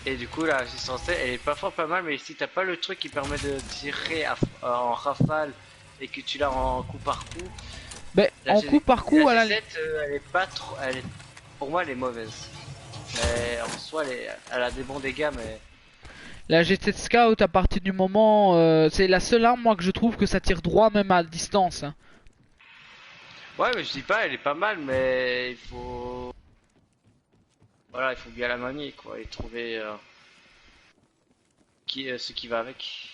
Et du coup, la G107, elle est pas fort pas mal, mais si t'as pas le truc qui permet de tirer en rafale et que tu l'as en coup par coup, Mais la en G- coup par coup, la elle a... G7, elle est pas trop, pour moi, elle est mauvaise. Mais en soi, elle a des bons dégâts, mais La GT Scout, à partir du moment, c'est la seule arme moi que je trouve que ça tire droit même à distance, hein. Ouais, mais je dis pas, elle est pas mal, mais il faut. Voilà, il faut bien la manier, quoi, et trouver ce qui va avec.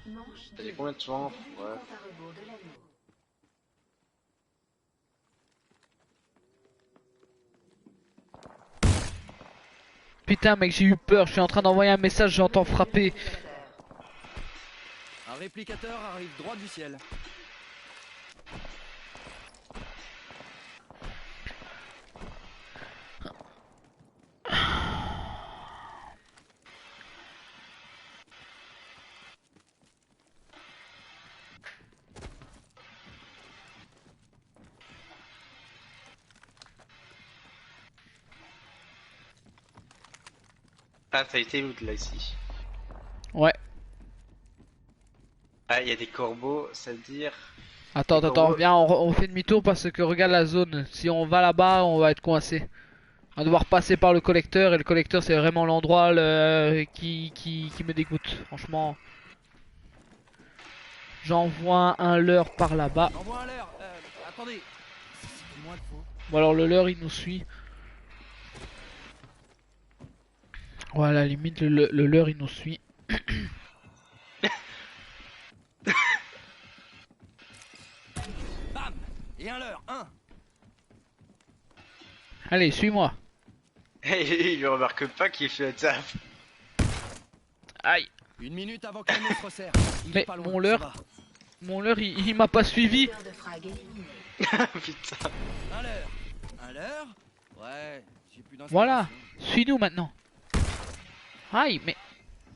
Manche Ça fait 2. combien de temps? Début Ouais. du compte à rebours de l'anneau. Putain mec, j'ai eu peur, je suis en train d'envoyer un message, j'entends frapper. Un réplicateur arrive droit du ciel. Ah, ça a été loot là ici. Ouais. Ah, il y a des corbeaux, ça veut dire. Attends, Les attends, corbeaux. viens, on fait demi-tour parce que regarde la zone. Si on va là-bas, on va être coincé. On va devoir passer par le collecteur et le collecteur c'est vraiment l'endroit qui me dégoûte. Franchement. J'envoie un leurre par là-bas. Envoie un leurre. Attendez. C'est moi le faux. Bon alors le leurre il nous suit. Voilà, limite le leurre il nous suit. Bam. Et un leurre. Un. Allez, suis-moi. Il ne remarque pas qu'il fait un taf. Aïe. Une minute avant qu'un autre se resserre. Il Mais est pas loin, mon ça leurre- va. Mon leurre il m'a pas suivi. Leader de frag éliminé. Putain. Un leurre. Un leurre. Ouais. J'ai plus d'inspiration. Voilà. Suis-nous maintenant. Aïe, mais.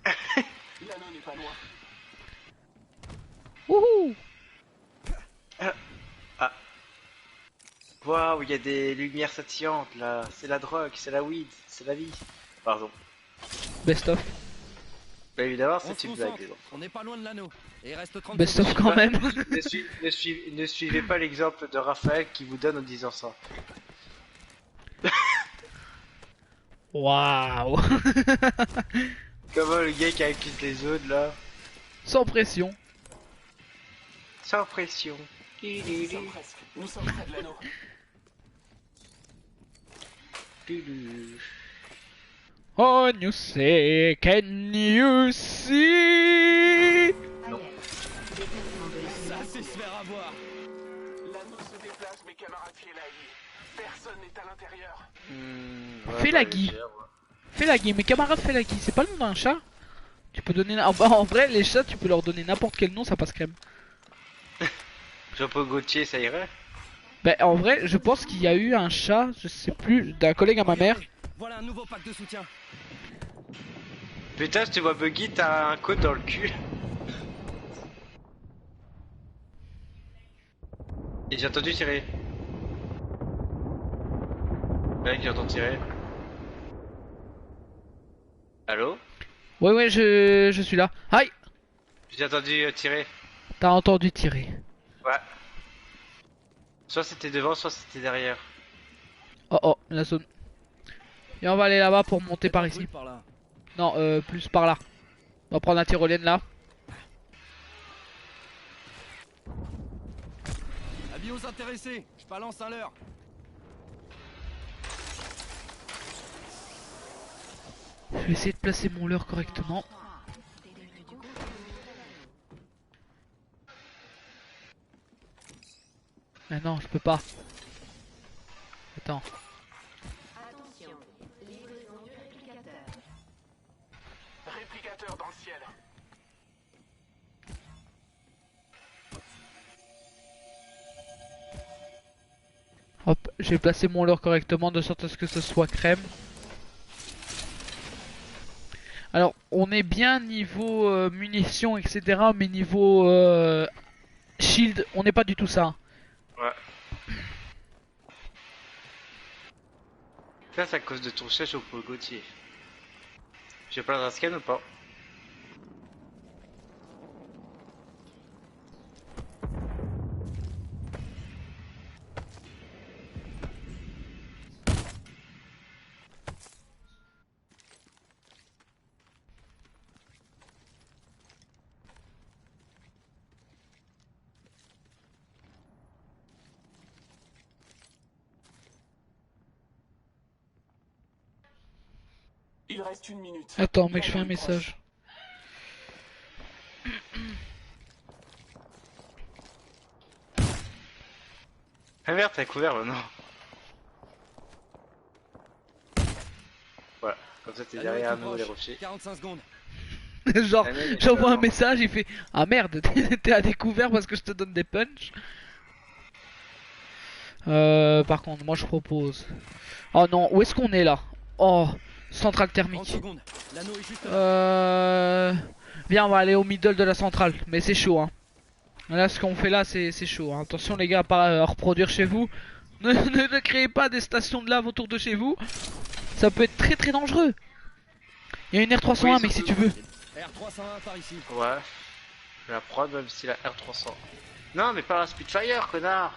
L'anneau n'est pas loin. Wouhou. Waouh, il y a des lumières scintillantes là. C'est la drogue, c'est la weed, c'est la vie. Pardon. Best of. Bah évidemment, On c'est se une blague. concentre. les enfants. On n'est pas loin de l'anneau. Et il reste 30 Best secondes. of quand même. Ne suivez pas l'exemple de Raphaël qui vous donne en disant ça. Waouh. Comment le gars qui accuse les autres là? Sans pression. Sans pression. Nous sommes presque. Nous sommes près de l'anneau. Oh, you say, can you see? Alerte. Déplacement de Ça, l'anneau. c'est se faire avoir. L'anneau se déplace, mes camarades Fielaï. Personne n'est à l'intérieur. Fais la Guy. Fais la Guy, mes camarades fais la Guy. C'est pas le nom d'un chat? Tu peux donner. En vrai, les chats, tu peux leur donner n'importe quel nom, ça passe crème. Jean-Paul Gaultier, ça irait? Bah, en vrai, je pense qu'il y a eu un chat, je sais plus, d'un collègue à ma mère. Voilà un nouveau pack de soutien. Putain, si tu vois Buggy, t'as un code dans le cul. Et j'ai entendu tirer. Mec, j'ai entendu tirer. Allô? Ouais, ouais, je suis là. Aïe! J'ai entendu tirer. T'as entendu tirer. Ouais. Soit c'était devant, soit c'était derrière. Oh oh, la zone. Et on va aller là-bas pour monter par Un ici. truc par là. Non, plus par là. On va prendre la tyrolienne là. Avis aux intéressés. Je balance un leurre. Je vais essayer de placer mon leurre correctement. Début du compte à rebours de l'anneau. Mais non, je peux pas. Attends. Attention. Livraison du réplicateur. Réplicateur dans le ciel. Hop, j'ai placé mon leurre correctement de sorte à ce que ce soit crème. Alors, on est bien niveau munitions, etc. Mais niveau shield, on n'est pas du tout ça. Ouais. Ça, c'est à cause de ton chèche au Paul Gaultier. J'ai pas le scan ou pas? Il reste 1 minute. Attends, mec, je fais un message. Ah merde, t'as couvert maintenant. Voilà, comme ça t'es La derrière à noix est nous tout les proche. rochers. 45 secondes. Genre, Ah, mais j'envoie un vraiment. message, il fait ah merde, t'es à découvert parce que je te donne des punchs. Par contre, moi je propose. Oh non, où est-ce qu'on est là? Oh, centrale 30 thermique. secondes. L'anneau est juste là. Viens, on va aller au middle de la centrale, mais c'est chaud, hein. Là, ce qu'on fait là, c'est chaud, hein. Attention, les gars, à pas reproduire chez vous. Ne créez pas des stations de lave autour de chez vous. Ça peut être très très dangereux. Il y a une R301, Oui, mec, si tu veux. R301 par ici. Ouais. Je la prod même si la R300. Non mais pas la Spitfire, connard.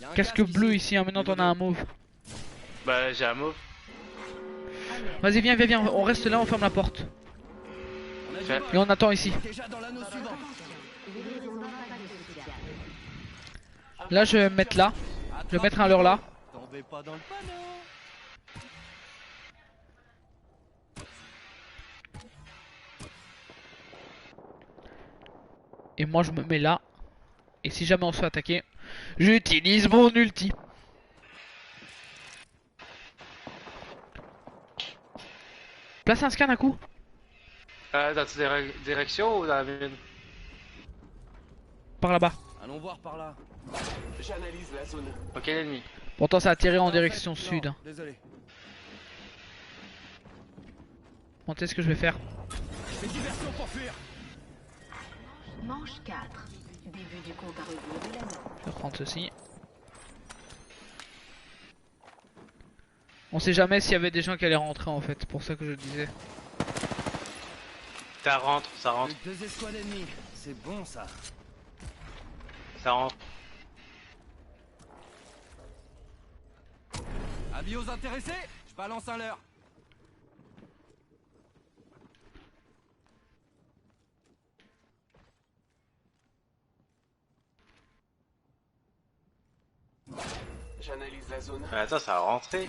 Y a un Casque bleu ici, hein. Maintenant, t'en as un mauve. Bah j'ai un mauve. Vas-y, viens, viens, viens. On reste là, on ferme la porte. On a du Fait. bol. Et on attend ici. Déjà dans l'anneau suivant. Là, je vais me mettre là. Je vais mettre un leurre là. Tombez pas dans le panneau. Et moi, je me mets là. Et si jamais on se fait attaquer, j'utilise mon ulti. Place un scan à coup. Dans ta direction ou dans la mienne? Par là-bas. Allons voir par là. J'analyse la zone. Ok l'ennemi. Pourtant, ça a tiré en Ah, direction non, sud. Désolé. Bon, tu sais ce que je vais faire. Fais diversion pour fuir. Manche 4. Début du compte à rebours de l'anneau. Je vais prendre ceci. On sait jamais s'il y avait des gens qui allaient rentrer en fait. C'est pour ça que je le disais. Ça rentre, ça rentre, Deux escouades ennemies. C'est bon ça. ça rentre. Avis aux intéressés. Je balance un leurre. J'analyse la zone. Mais attends, ça a rentré.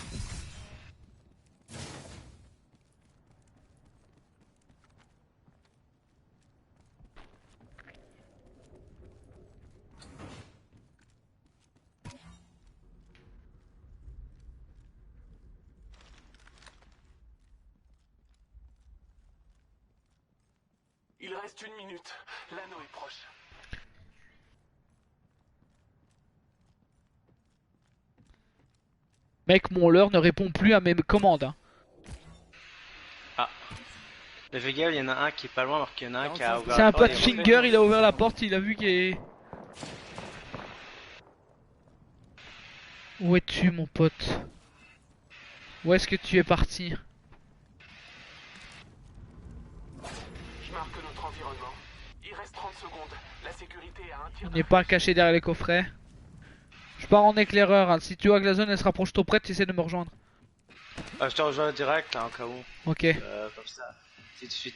Il reste 1 minute. L'anneau est proche. Mec, mon leurre ne répond plus à mes commandes. Hein. Mais fais gaffe, il y en a un qui est pas loin alors qu'il y en a un qui a ouvert C'est la un porte pote et il est finger, rentré. il a ouvert la porte, il a vu qu'il est... Où es-tu mon pote? Où est-ce que tu es parti? Je marque notre environnement. Il reste 30 secondes. La sécurité a un tir On n'est pas caché derrière les coffrets. Je pars en éclaireur, hein. Si tu vois que la zone elle se rapproche trop près, tu essaies de me rejoindre. Ah, je te rejoins direct là, en cas où. Ok. Comme ça. Si tu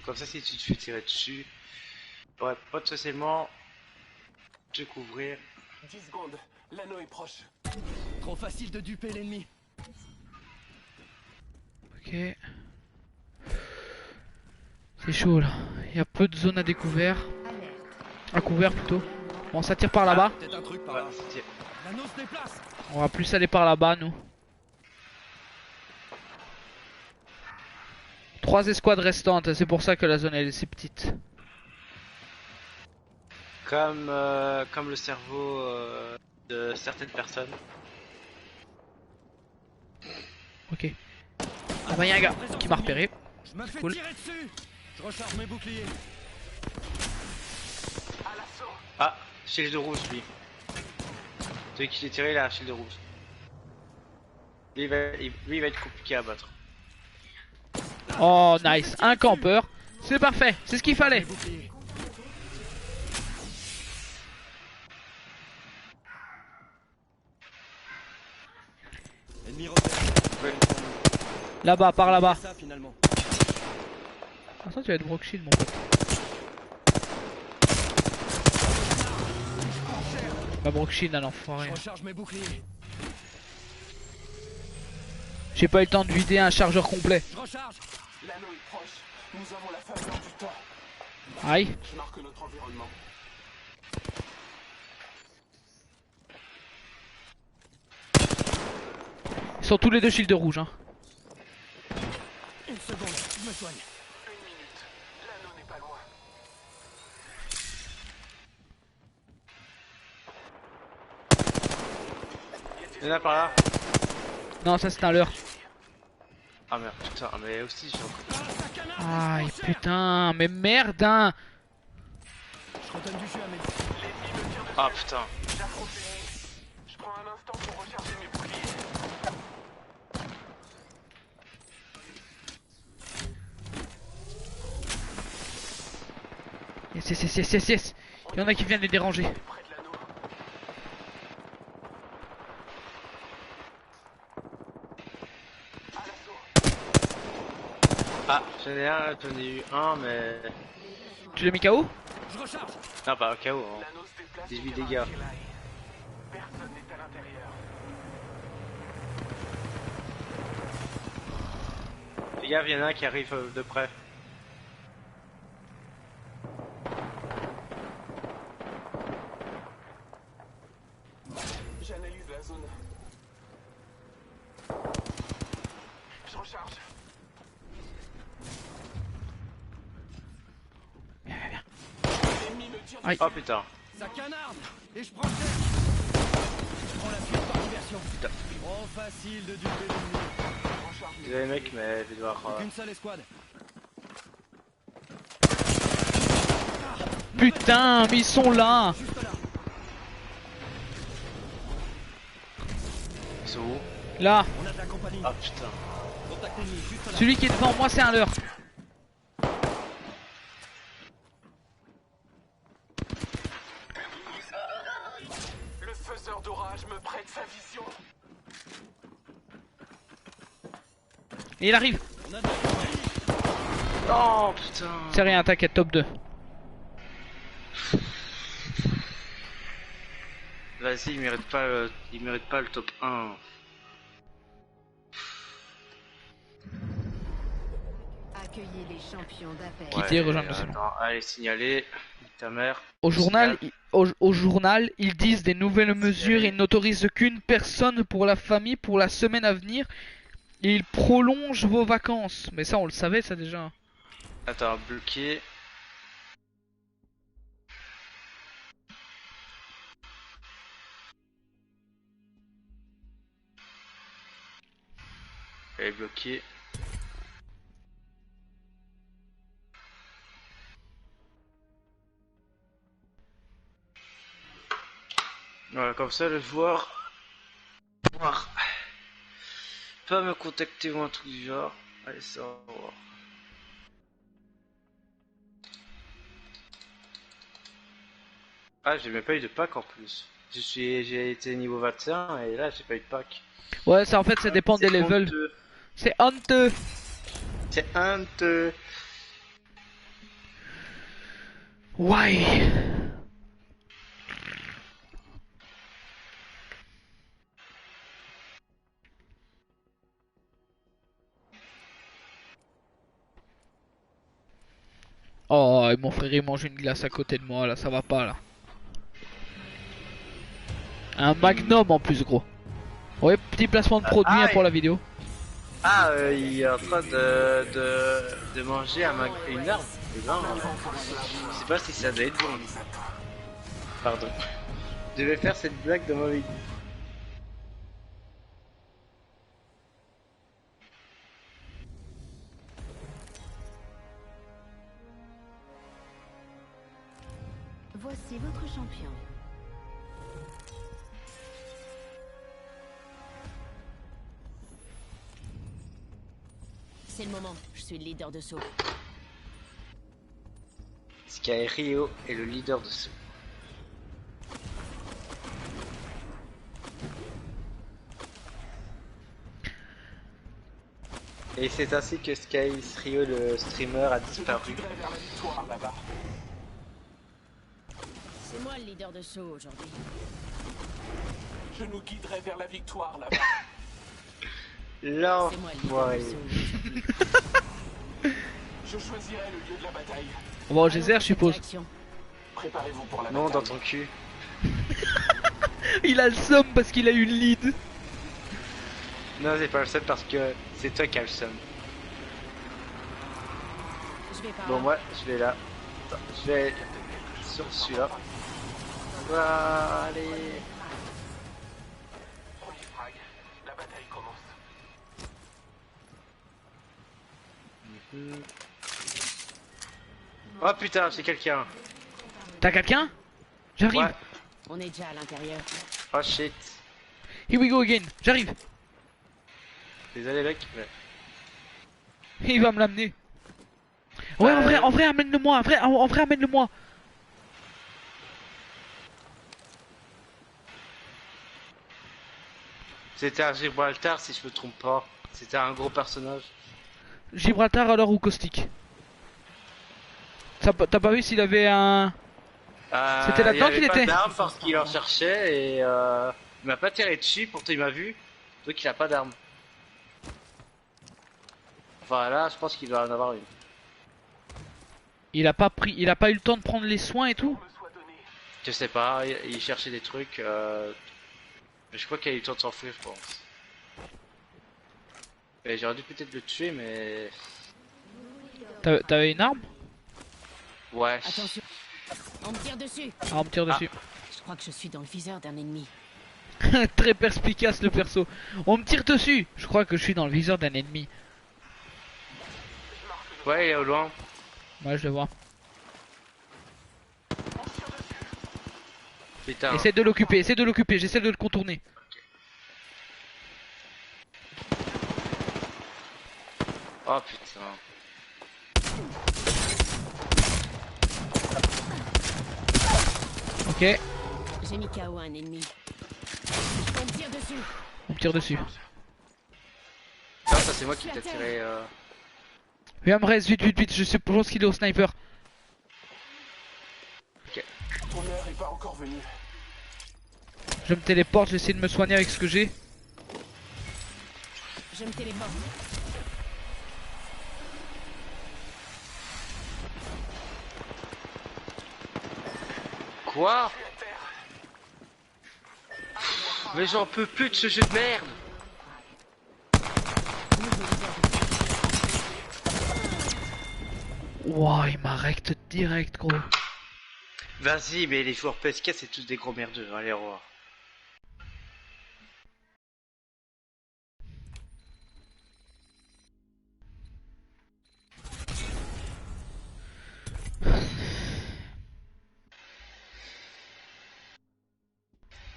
comme ça, si tu te fais tirer dessus, tu pourrais potentiellement te couvrir. 10 secondes. L'anneau est proche. Trop facile de duper l'ennemi. Ok. C'est chaud là. Il y a peu de zones à découvert. À couvert plutôt. Bon, ça tire par là-bas. Peut-être un truc par là. Voilà, c'est- L'anneau se déplace. On va plus aller par là-bas, nous. 3 escouades restantes, c'est pour ça que la zone elle est si petite. comme le cerveau de certaines personnes. Ok. Ah bah y'a un gars qui m'a repéré. Je me fais cool. tirer dessus. Je recharge mes boucliers. À l'assaut. Ah, shield rouge lui. Celui qui l'ai tiré, il a un shield rouge. Lui il va être compliqué à battre. Oh nice, un campeur. C'est parfait, c'est ce qu'il fallait. Mes boucliers. Ennemi repéré. Là-bas, par là-bas. Ça finalement. Ah ça tu vas être Brock Shield mon pote. Pas Brock Shield à l'enfoiré. Je recharge mes boucliers. J'ai pas eu le temps de vider un chargeur complet. Je recharge. L'anneau est proche. Nous avons la faveur du temps. Aïe. Je marque notre environnement. Ils sont tous les deux shield rouges hein. Une seconde, je me soigne. Une minute. L'anneau n'est pas loin. Il y en a par là. Non ça c'est un leurre. Ah merde, putain, mais aussi j'ai encore. Aïe putain, mais merde hein. Je redonne du jus à mes... Ah putain. J'affronte l'ennemi. Je prends un instant pour recharger mes boucliers. Yes. Il y en a qui viennent les déranger. Près de l'anneau. À l'assaut. Ah, j'en ai eu un, mais. Tu l'as mis KO? Je recharge. Non, pas au KO. Hein. L'anneau se déplace. 18 au terrain dégâts. de Kelai. Personne n'est à l'intérieur. Fais gaffe, il y en a un qui arrive de près. J'analyse la zone. Je recharge. L'ennemi me tire Aïe. Oh putain. Ça canarde. Et je prends le test. Je prends la fuite par diversion. Trop facile de duper l'ennemi. Désolé mec, mais je vais devoir. Une seule escouade. Putain, mais ils sont là. Juste là. Ils sont où? Là, On a de la compagnie. Ah putain. Contact ennemi, juste là. celui qui est devant moi c'est un leurre. Le faiseur d'orage me prête sa vision. Et il arrive. On a de la compagnie. Oh putain. C'est rien, t'inquiète, top 2. Vas-y, il mérite pas le top 1. Accueillez les champions d'appel. Quitter, rejoindre le Attends, allez, signaler. Ta mère. Au journal, au journal, ils disent des nouvelles mesures et n'autorisent qu'une personne pour la famille pour la semaine à venir. Et ils prolongent vos vacances. Mais ça, on le savait, ça déjà. Attends, bloqué. Elle est bloquée. Voilà, comme ça, le joueur pas me contacter ou un truc du genre. Allez, ça va voir. Ah, j'ai même pas eu de pack en plus. J'ai été niveau 21 et là j'ai pas eu de pack. Ouais, ça en fait, ça dépend des C'est levels. honteux. C'est honteux. C'est honteux. Ouais. Oh, et mon frère il mange une glace à côté de moi là, ça va pas là. Un magnum en plus gros. Ouais, petit placement de produit hein, pour la vidéo. Ah, il est en train de manger une arme. Eh ben, je sais pas si ça doit être bon. Pardon. Je devais faire cette blague dans ma vidéo. Voici votre champion. C'est le moment, je suis le leader de saut. Sky Rio est le leader de ce. Et c'est ainsi que Sky Rio, le streamer, a disparu. Vers la victoire là-bas. C'est moi le leader de saut aujourd'hui. Je nous guiderai vers la victoire là-bas. C'est moi le leader L'enfoiré. de saut aujourd'hui. Je choisirai le lieu de la bataille. On va au Allons geyser, dans je cette suppose. direction. Préparez-vous pour la Non, dans bataille. ton cul. Il a le somme parce qu'il a eu le lead. Non, c'est pas le seul parce que c'est toi qui as le seum. Je vais par Bon, là. moi, je vais là. Attends, je vais sur celui-là. Voilà, allez. Premier frag. La bataille commence. Oh putain, c'est quelqu'un. T'as quelqu'un? J'arrive. Ouais. On est déjà à l'intérieur. Oh shit. Here we go again. J'arrive. Désolé, mec. Mais... Il va me l'amener. Ouais, en vrai, amène-le-moi. En vrai, amène-le-moi. C'était un Gibraltar, si je me trompe pas. C'était un gros personnage. Gibraltar alors ou caustique. T'as pas vu s'il avait un... C'était là-dedans qu'il était. Il avait pas d'arme parce qu'il en cherchait et il m'a pas tiré dessus, pourtant il m'a vu. Donc il a pas d'arme. Voilà, je pense qu'il doit en avoir une. Il a pas eu le temps de prendre les soins et tout. Me soit donné. Je sais pas, il cherchait des trucs. Mais je crois qu'il a eu le temps de s'enfuir, je pense. Et j'aurais dû peut-être le tuer, mais... T'avais une arme? Ouais. Attention. On me tire dessus. Ah, on me tire dessus. Je crois que je suis dans le viseur d'un ennemi. Très perspicace le perso. On me tire dessus. Je crois que je suis dans le viseur d'un ennemi. Ouais, il est au loin. Ouais, je le vois. Putain. Essaie de l'occuper, j'essaie de le contourner. Oh putain. Ok, J'ai mis KO un ennemi. On me tire dessus. on me tire dessus. Non, ça c'est moi qui t'ai tiré. Viens, me reste, vite, je pense qu'il est au sniper. Ton heure est pas encore venue. Je me téléporte, j'essaie de me soigner avec ce que j'ai. Je me téléporte. Quoi? Mais j'en peux plus de ce jeu de merde. Wow, il m'arrête direct, gros. Vas-y, mais les joueurs PS4 c'est tous des gros merdeux, allez au revoir.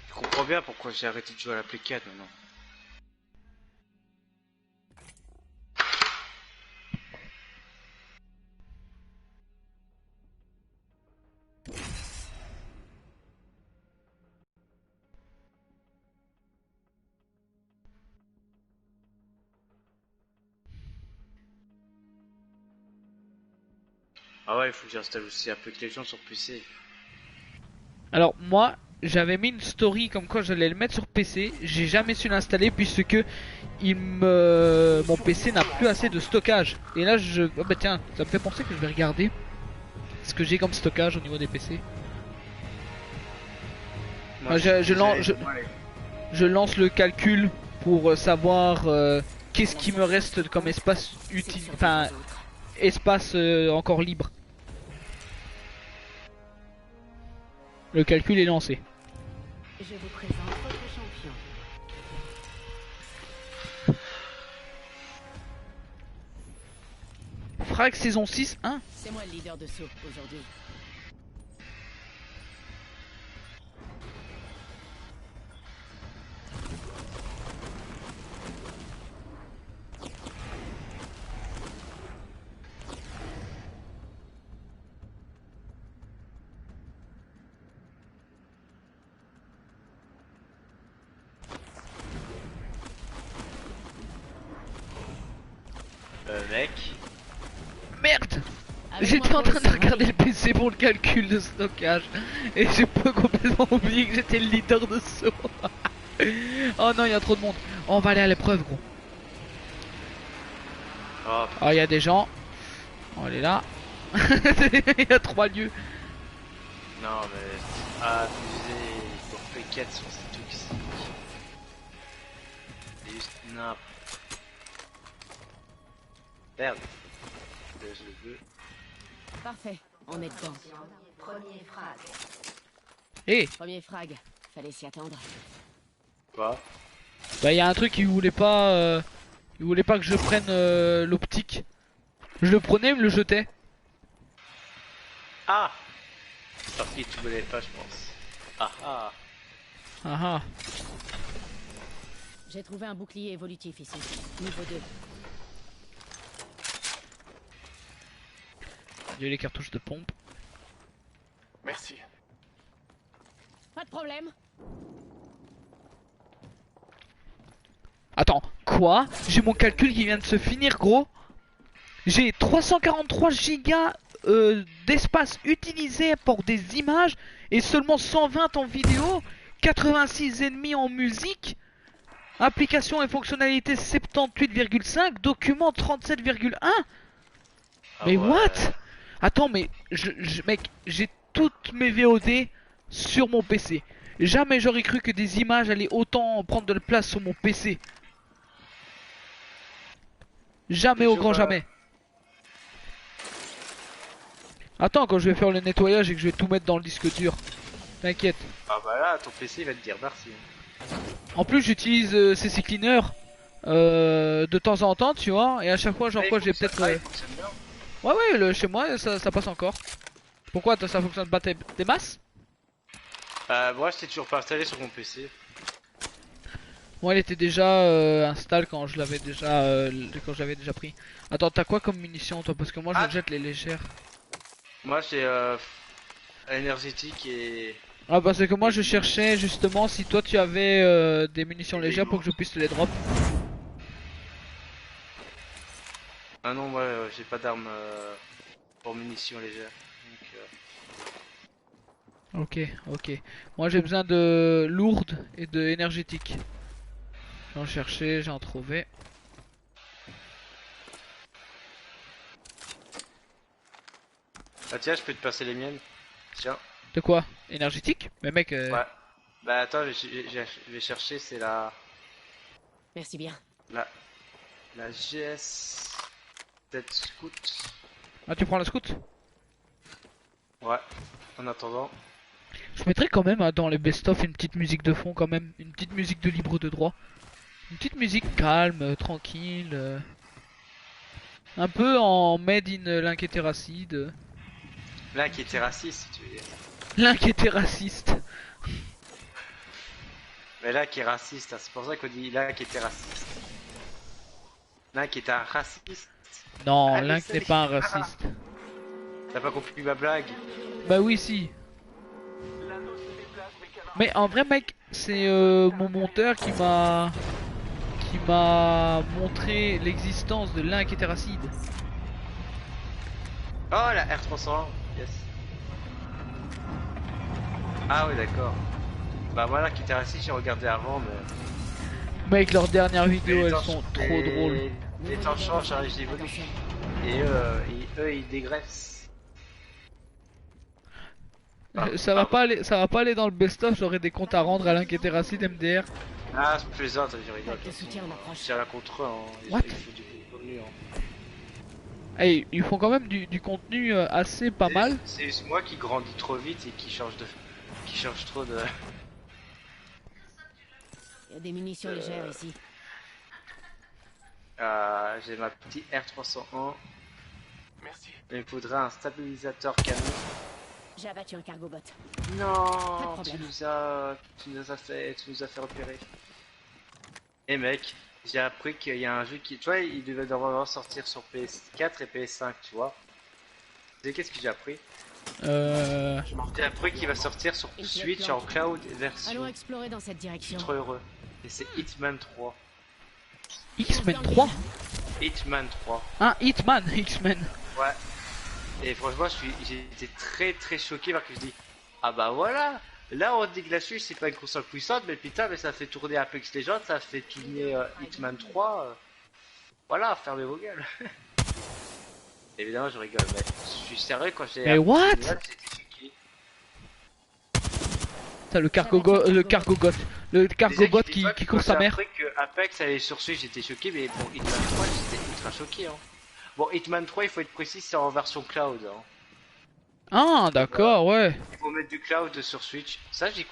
Je comprends bien pourquoi j'ai arrêté de jouer à la Play 4 maintenant. Ah ouais, il faut que j'installe aussi un peu que les gens sur PC. Alors moi, j'avais mis une story comme quoi j'allais le mettre sur PC. J'ai jamais su l'installer puisque mon PC n'a plus assez de stockage. Et là, oh bah tiens, ça me fait penser que je vais regarder ce que j'ai comme stockage au niveau des PC. Moi, Je lance le calcul pour savoir qu'est-ce qui me reste comme espace utile, enfin espace encore libre. Le calcul est lancé. Je vous présente votre champion. Frag saison 6, hein? C'est moi le leader de saut aujourd'hui. Mec. Merde! Avec J'étais moi en train de aussi. regarder le PC pour le calcul de stockage et j'ai pas complètement oublié que j'étais le leader de saut. Oh non, il y a trop de monde. On va aller à l'épreuve, gros. Oh, Ah, il y a des gens. On est là. Il y a 3 lieux. non mais abusé, pour P4 sur ces toxiques. C'est juste n'importe. Merde. Je le veux. Parfait, on est dedans. Premier frag. Eh, Premier frag, fallait s'y attendre. Quoi? bah il y a un truc, il voulait pas que je prenne l'optique. Je le prenais, il me le jetait. Ah! C'est parce qu'il te voulait pas, je pense. Ah ah! Ah ah. J'ai trouvé un bouclier évolutif ici. Niveau 2. Il y a les cartouches de pompe. Merci. Pas de problème. Attends, quoi? J'ai mon calcul qui vient de se finir, gros. J'ai 343 gigas d'espace utilisé pour des images et seulement 120 en vidéo, 86 ennemis en musique, applications et fonctionnalités 78,5, documents 37,1. Mais ouais. what? Attends, mais mec, j'ai toutes mes VOD sur mon PC. Jamais j'aurais cru que des images allaient autant prendre de la place sur mon PC. Jamais au grand jamais. Attends, quand je vais faire le nettoyage et que je vais tout mettre dans le disque dur. T'inquiète. Ah bah là, ton PC il va te dire merci. En plus, j'utilise CC Cleaner de temps en temps, tu vois. Et à chaque fois, genre quoi, j'ai peut-être. Ouais, chez moi, ça passe encore. Pourquoi ça fonctionne pas des masses? Moi, je t'ai toujours pas installé sur mon PC. Moi, il était déjà installé quand je l'avais déjà pris. Attends, t'as quoi comme munitions toi? Parce que moi, je jette les légères. Moi, j'ai énergétique et. Ah bah c'est que moi je cherchais justement si toi tu avais des munitions légères pour que je puisse te les drop. Ah non, moi j'ai pas d'armes pour munitions légères. Donc, Ok. Moi j'ai besoin de lourdes et de énergétiques. J'en cherchais, j'en trouvais. Ah tiens, je peux te passer les miennes. Tiens. De quoi? Énergétique? Mais mec Ouais. Bah attends, je vais chercher, c'est la Merci bien. la GS 7 Scout. Ah tu prends la scout? Ouais. En attendant. Je mettrais quand même dans les best-of une petite musique de fond quand même. Une petite musique de libre de droit. Une petite musique calme, tranquille. Un peu en made in Link et Terracide. Là qui était raciste, si tu veux dire. Link était raciste. Mais là qui est raciste, hein, c'est pour ça qu'on dit là qui était raciste. Là qui était un raciste. Non, Allez, Link n'est salut. pas un raciste. T'as pas compris ma blague? Bah oui si. L'anneau se déplace, mes camarades. Mais en vrai mec, c'est mon monteur qui m'a montré l'existence de Link et Terracide. Oh la R301, yes. Ah oui d'accord. Bah voilà qui était raciste, j'ai regardé avant mais. Mec, leurs dernières Les vidéos elles temps- sont trop drôles. Les temps changent, j'arrive d'évoluer. Et eux ils dégraissent. Ça va pas aller dans le best-of, j'aurai des comptes à rendre à Link et Terracide MDR. Ah je plaisante, je rigole. Pack de soutien en approche. Je tire contre eux, hein. What? Ils font du contenu, hein. Hey, ils font quand même du contenu assez pas mal. C'est juste moi qui grandis trop vite et qui change trop de. Il y a des munitions légères ici. J'ai ma petite R301. Merci. Il me faudrait un stabilisateur canon. J'ai abattu un cargo bot. Non, Pas de tu problème. nous as fait repérer. Et mec, j'ai appris qu'il y a un jeu qui, tu vois, il devait normalement sortir sur PS4 et PS5, tu vois. Tu sais qu'est-ce que j'ai appris? J'ai appris qu'il va sortir sur Switch en cloud version. Allons explorer dans cette Je suis direction. trop heureux. Et c'est Hitman 3. X-Men 3. Hitman 3. Un Hitman, X-Men. Ouais. Et franchement, j'ai été très choqué parce que je dis, ah bah voilà, là on dit que la Switch c'est pas une console puissante, mais putain, mais ça fait tourner Apex Legends, ça fait tourner Hitman 3. Voilà, fermez vos gueules. Évidemment, je rigole, mais je suis sérieux quand j'ai. Mais what? J'étais choqué. Ça, le cargogot, le cargogot Déjà, qui court sa mère. Après que Apex allait sur Switch, j'étais choqué, mais bon, Hitman 3, j'étais ultra choqué. Hein. Bon, Hitman 3, il faut être précis, c'est en version cloud. Hein. Ah, d'accord, ouais. Il faut mettre du cloud sur Switch. Ça, j'y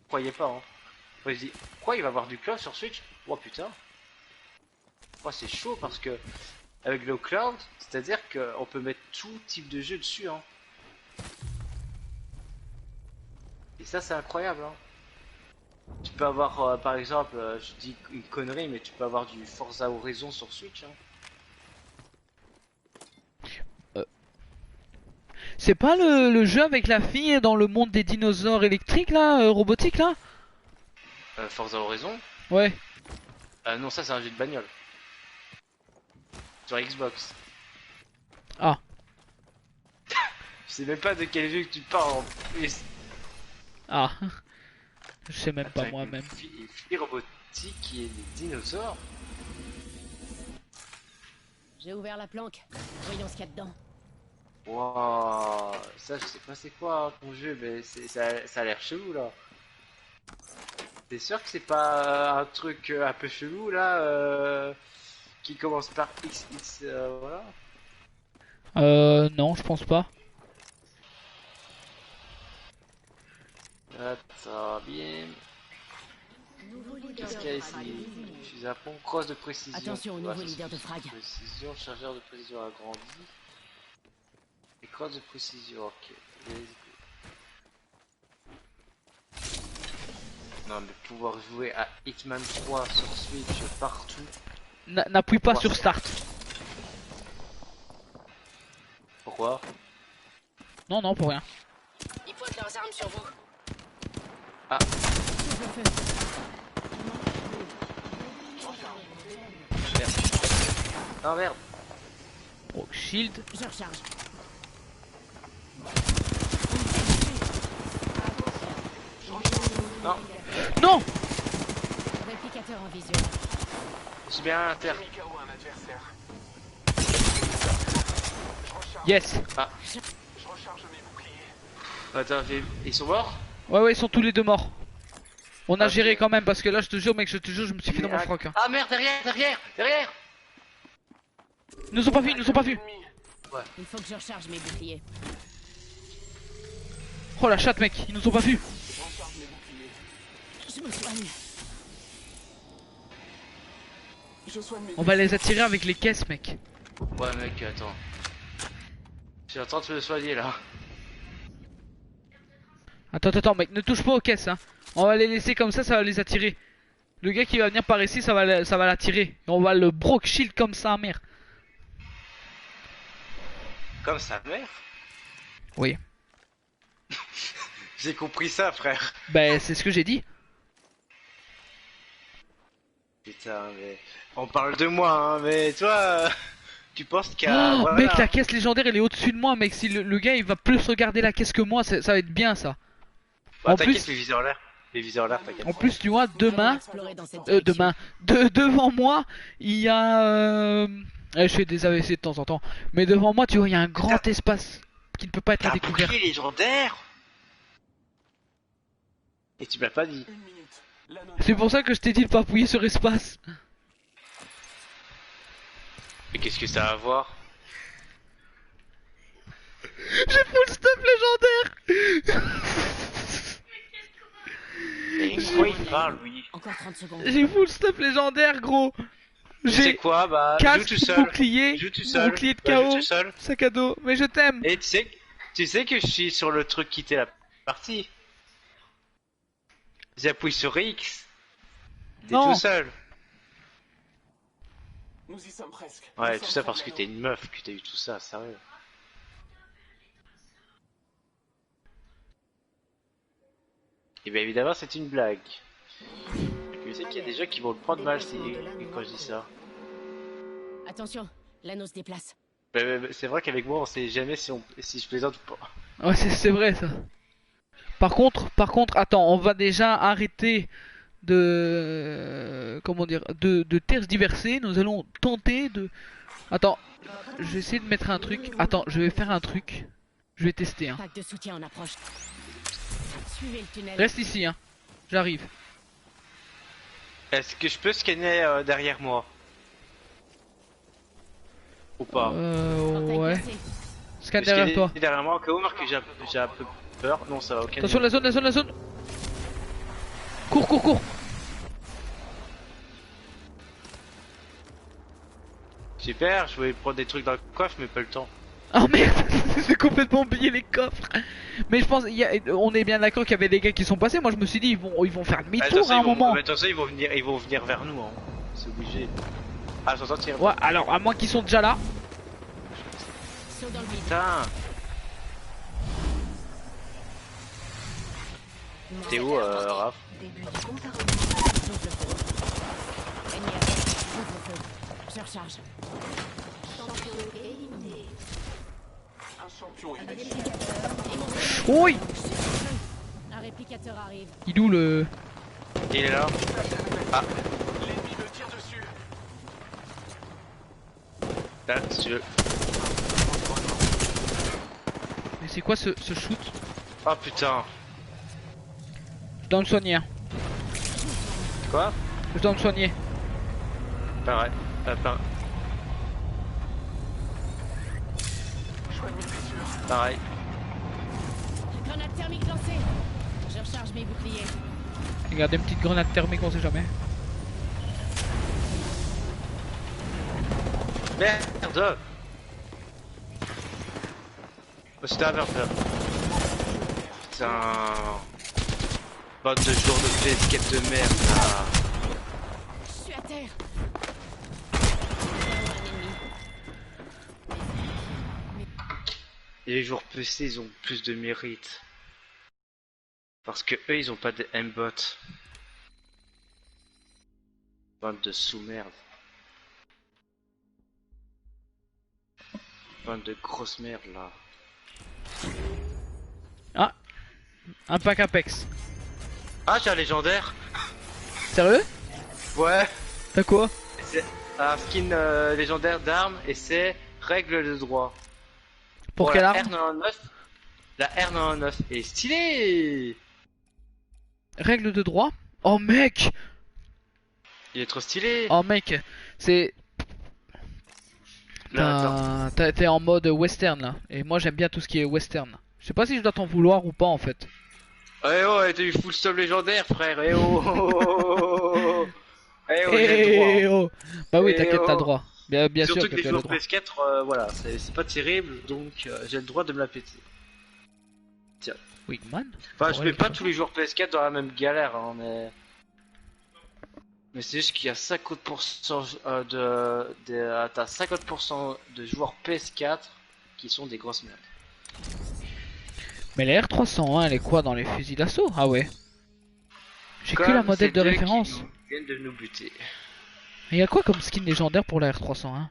croyais pas. Hein. Moi, je dis, quoi, il va avoir du cloud sur Switch? Oh putain. Oh, c'est chaud parce que avec le cloud, c'est-à-dire qu'on peut mettre tout type de jeu dessus. Hein. Et ça, c'est incroyable. Hein. Tu peux avoir, par exemple, je dis une connerie, mais tu peux avoir du Forza Horizon sur Switch. Hein. C'est pas le jeu avec la fille dans le monde des dinosaures électriques là, robotiques là? Forza Horizon? Ouais. Non, ça, c'est un jeu de bagnole. Sur Xbox. Ah. Je sais même pas de quel jeu que tu parles en plus. Ah. Je sais même pas Attends, moi-même. Une fille robotique qui est des dinosaures. J'ai ouvert la planque. Voyons ce qu'il y a dedans. Waouh, ça je sais pas c'est quoi hein, ton jeu, mais ça a l'air chelou là. T'es sûr que c'est pas un truc un peu chelou là qui commence par XX voilà. Non, je pense pas. Attends bien. Qu'est-ce qu'il y a ici? Je suis à pont cross de précision. Attention au nouveau leader de frag. Précision, chargeur de précision agrandi. Et cross de précision, ok. Non mais pouvoir jouer à Hitman 3 sur Switch partout. N'appuie pas sur Start. Pourquoi? Non, non, pour rien. Ils pointent leurs armes sur vous. Ah. Merde. Non merde. Oh, shield. Je recharge. Non. Non! Réplicateur en visuel. Je suis bien à terre. J'ai mis KO un adversaire. Yes. Ah. Je recharge mes boucliers. Attends, ils sont morts? Ouais, ouais, ils sont tous les deux morts. On a Ok. géré quand même parce que là, je te jure, mec, je te jure, je me suis fait dans mon froc. Hein. Ah merde, derrière. Ils nous ont pas vus, ils nous ont pas vus. Ouais. Il faut que je recharge mes boucliers. Oh la chatte, mec, ils nous ont pas vus. Je recharge mes boucliers. Je me soigne. Je soigne mes On va les attirer avec les caisses, mec. Ouais mec, attends. Je suis en train de me soigner là. Attends, mec, ne touche pas aux caisses, hein. On va les laisser comme ça va les attirer. Le gars qui va venir par ici, ça va l'attirer. Et on va le broke shield comme ça, mère. Comme sa mère? Oui. J'ai compris ça frère. Ben, c'est ce que j'ai dit. Putain mais... On parle de moi hein, mais toi... Tu penses qu'il y a... Oh, voilà. mec, la caisse légendaire, elle est au-dessus de moi, mec. Si le gars, il va plus regarder la caisse que moi, ça va être bien, ça. Bah, en t'inquiète, plus- les viseurs l'air. Les viseurs l'air, t'inquiète. En plus, tu vois, demain... Explorer dans cette direction. Demain. Devant moi, il y a... je fais des AVC de temps en temps. Mais devant moi, tu vois, il y a un grand espace qui ne peut pas être T'as un découvert. bouclier légendaire? Et tu m'as pas dit. Une minute. L'anneau C'est pour ça que je t'ai dit de pas appuyer sur espace. Mais qu'est-ce que ça a à voir? J'ai full stuff légendaire. Mais quoi il parle lui? Encore 30 secondes. J'ai full stuff légendaire, gros. Tu sais J'ai quoi? Bah, casque, joue tout seul. bouclier, Joue tout seul. bouclier de Bah, joue KO, tout seul. sac à dos. Mais je t'aime. Et tu sais que je suis sur le truc quitter la partie. J'appuie sur X. T'es Non. tout seul. Nous y sommes presque. Ouais, Nous tout sommes ça parce que près de t'es une meuf que t'as eu tout ça, sérieux. Et bien évidemment, c'est une blague. Je sais qu'il y a des gens qui vont le prendre mal quand je dis ça. Attention, l'anneau se déplace. C'est vrai qu'avec moi, on sait jamais si je plaisante ou pas. Ouais, c'est vrai ça. Par contre, attends, on va déjà arrêter comment dire, de tergiverser. Nous allons tenter de... Attends, je vais essayer de mettre un truc. Attends, je vais faire un truc. Je vais tester, hein. Pack de soutien en approche. Suivez le tunnel. Reste ici, hein. J'arrive. Est-ce que je peux scanner derrière moi? Ou pas? Portail Ouais. placé. Scan Scanner derrière toi. derrière moi, au cas où, Marc, j'ai un peu peur. Non, ça va, ok. Attention, la zone. Cours. Super, je voulais prendre des trucs dans le coffre, mais pas le temps. Oh merde, j'ai complètement oublié les coffres. Mais je pense, on est bien d'accord qu'il y avait des gars qui sont passés. Moi je me suis dit, ils vont faire demi-tour à un moment. Mais attention, ils vont venir vers nous, hein. C'est obligé. Ah, j'entends tirer. Ouais, alors à moins qu'ils sont déjà là. Saut dans le vide. Putain. T'es où, Raph? Début du compte à rebours. J'ouvre le feu. Ennemi à terre. J'ouvre le feu. Je recharge. Champion éliminé. Un champion éliminé. Oui. Un réplicateur arrive. Il est où le... Il est là. L'ennemi me tire dessus. Là, si tu veux. Mais c'est quoi ce shoot? Oh putain. Je dois me soigner, hein. Quoi? Je dois me soigner. Pareil. Soigne mes blessures. Pareil. Grenade thermique lancée. Je recharge mes boucliers. Regardez une petite grenade thermique, on sait jamais. Merde. Oh, c'était un burger. Putain. Bande de jours de escape de merde là. Je suis à terre. Et les joueurs PC ils ont plus de mérite. Parce que eux ils ont pas de aimbot. Bande de sous-merde. Bande de grosse merde là. Ah, un pack Apex. Ah j'ai un légendaire. Sérieux? Ouais. T'as quoi? C'est un skin légendaire d'armes et c'est règle de droit. Pour quelle la arme? R99. La R99 est stylée. Règle de droit? Oh mec! Il est trop stylé. Oh mec, c'est... Là, attends. T'es en mode western là. Et moi j'aime bien tout ce qui est western. Je sais pas si je dois t'en vouloir ou pas en fait. Eh oh, t'as eu full stop légendaire frère. Eh oh. Eh oh, j'ai le droit. Eh oh. Bah oui, Eh t'inquiète, t'as le oh. droit. Bien sûr Surtout que que les t'as le joueurs droit. PS4, voilà, c'est pas terrible, donc j'ai le droit de me la péter. Wingman? Enfin, je Ouais, mets pas ça. tous les joueurs PS4 dans la même galère, hein, mais c'est juste qu'il y a 50% t'as 50% de joueurs PS4 qui sont des grosses merdes. Mais la R301 elle est quoi dans les fusils d'assaut? Ah ouais. J'ai que Comme la modèle ces de deux qui référence. viennent de nous buter. Il y a quoi comme skin légendaire pour la R301?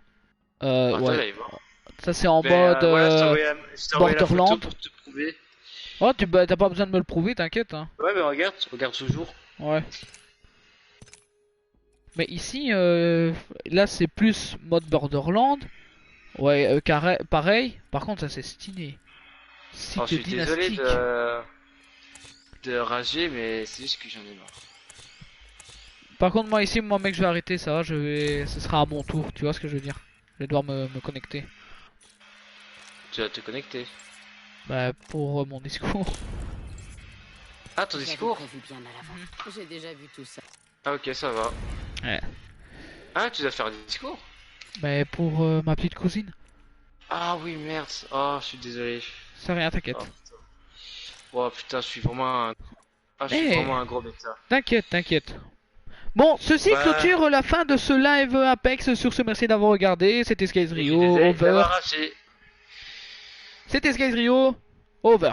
Attends, Ouais. j'allais voir. Ça c'est en Mais, mode voilà, je t'ai envoyé la photo Borderland. pour te prouver. Oh, t'as pas besoin de me le prouver, t'inquiète. Hein. Ouais, mais regarde toujours. Ouais. Mais ici, là c'est plus mode Borderland. Ouais, pareil. Par contre, ça c'est stylé. Alors, je Site suis désolé dynastique. de rager, mais c'est juste que j'en ai marre. Par contre, moi ici, moi mec, je vais arrêter ça. Ce sera à mon tour. Tu vois ce que je veux dire? Je vais devoir me connecter. Tu vas te connecter. Bah, pour mon discours. Ah, ton J'avais discours? prévu bien à l'avance. J'ai déjà vu tout ça. Ah, ok, ça va. Ouais. Ah, tu dois faire un discours? Bah, pour ma petite cousine. Ah oui, merde. Oh, je suis désolé. C'est rien, t'inquiète. Oh, putain. Oh putain, je suis vraiment un... Ah, je suis Eh. vraiment un gros bêta. T'inquiète. Bon, ceci Ouais. clôture la fin de ce live Apex. Sur ce, merci d'avoir regardé. C'était Skies Je suis Rio, désolé over. d'avoir raché. C'était Skies Rio, over.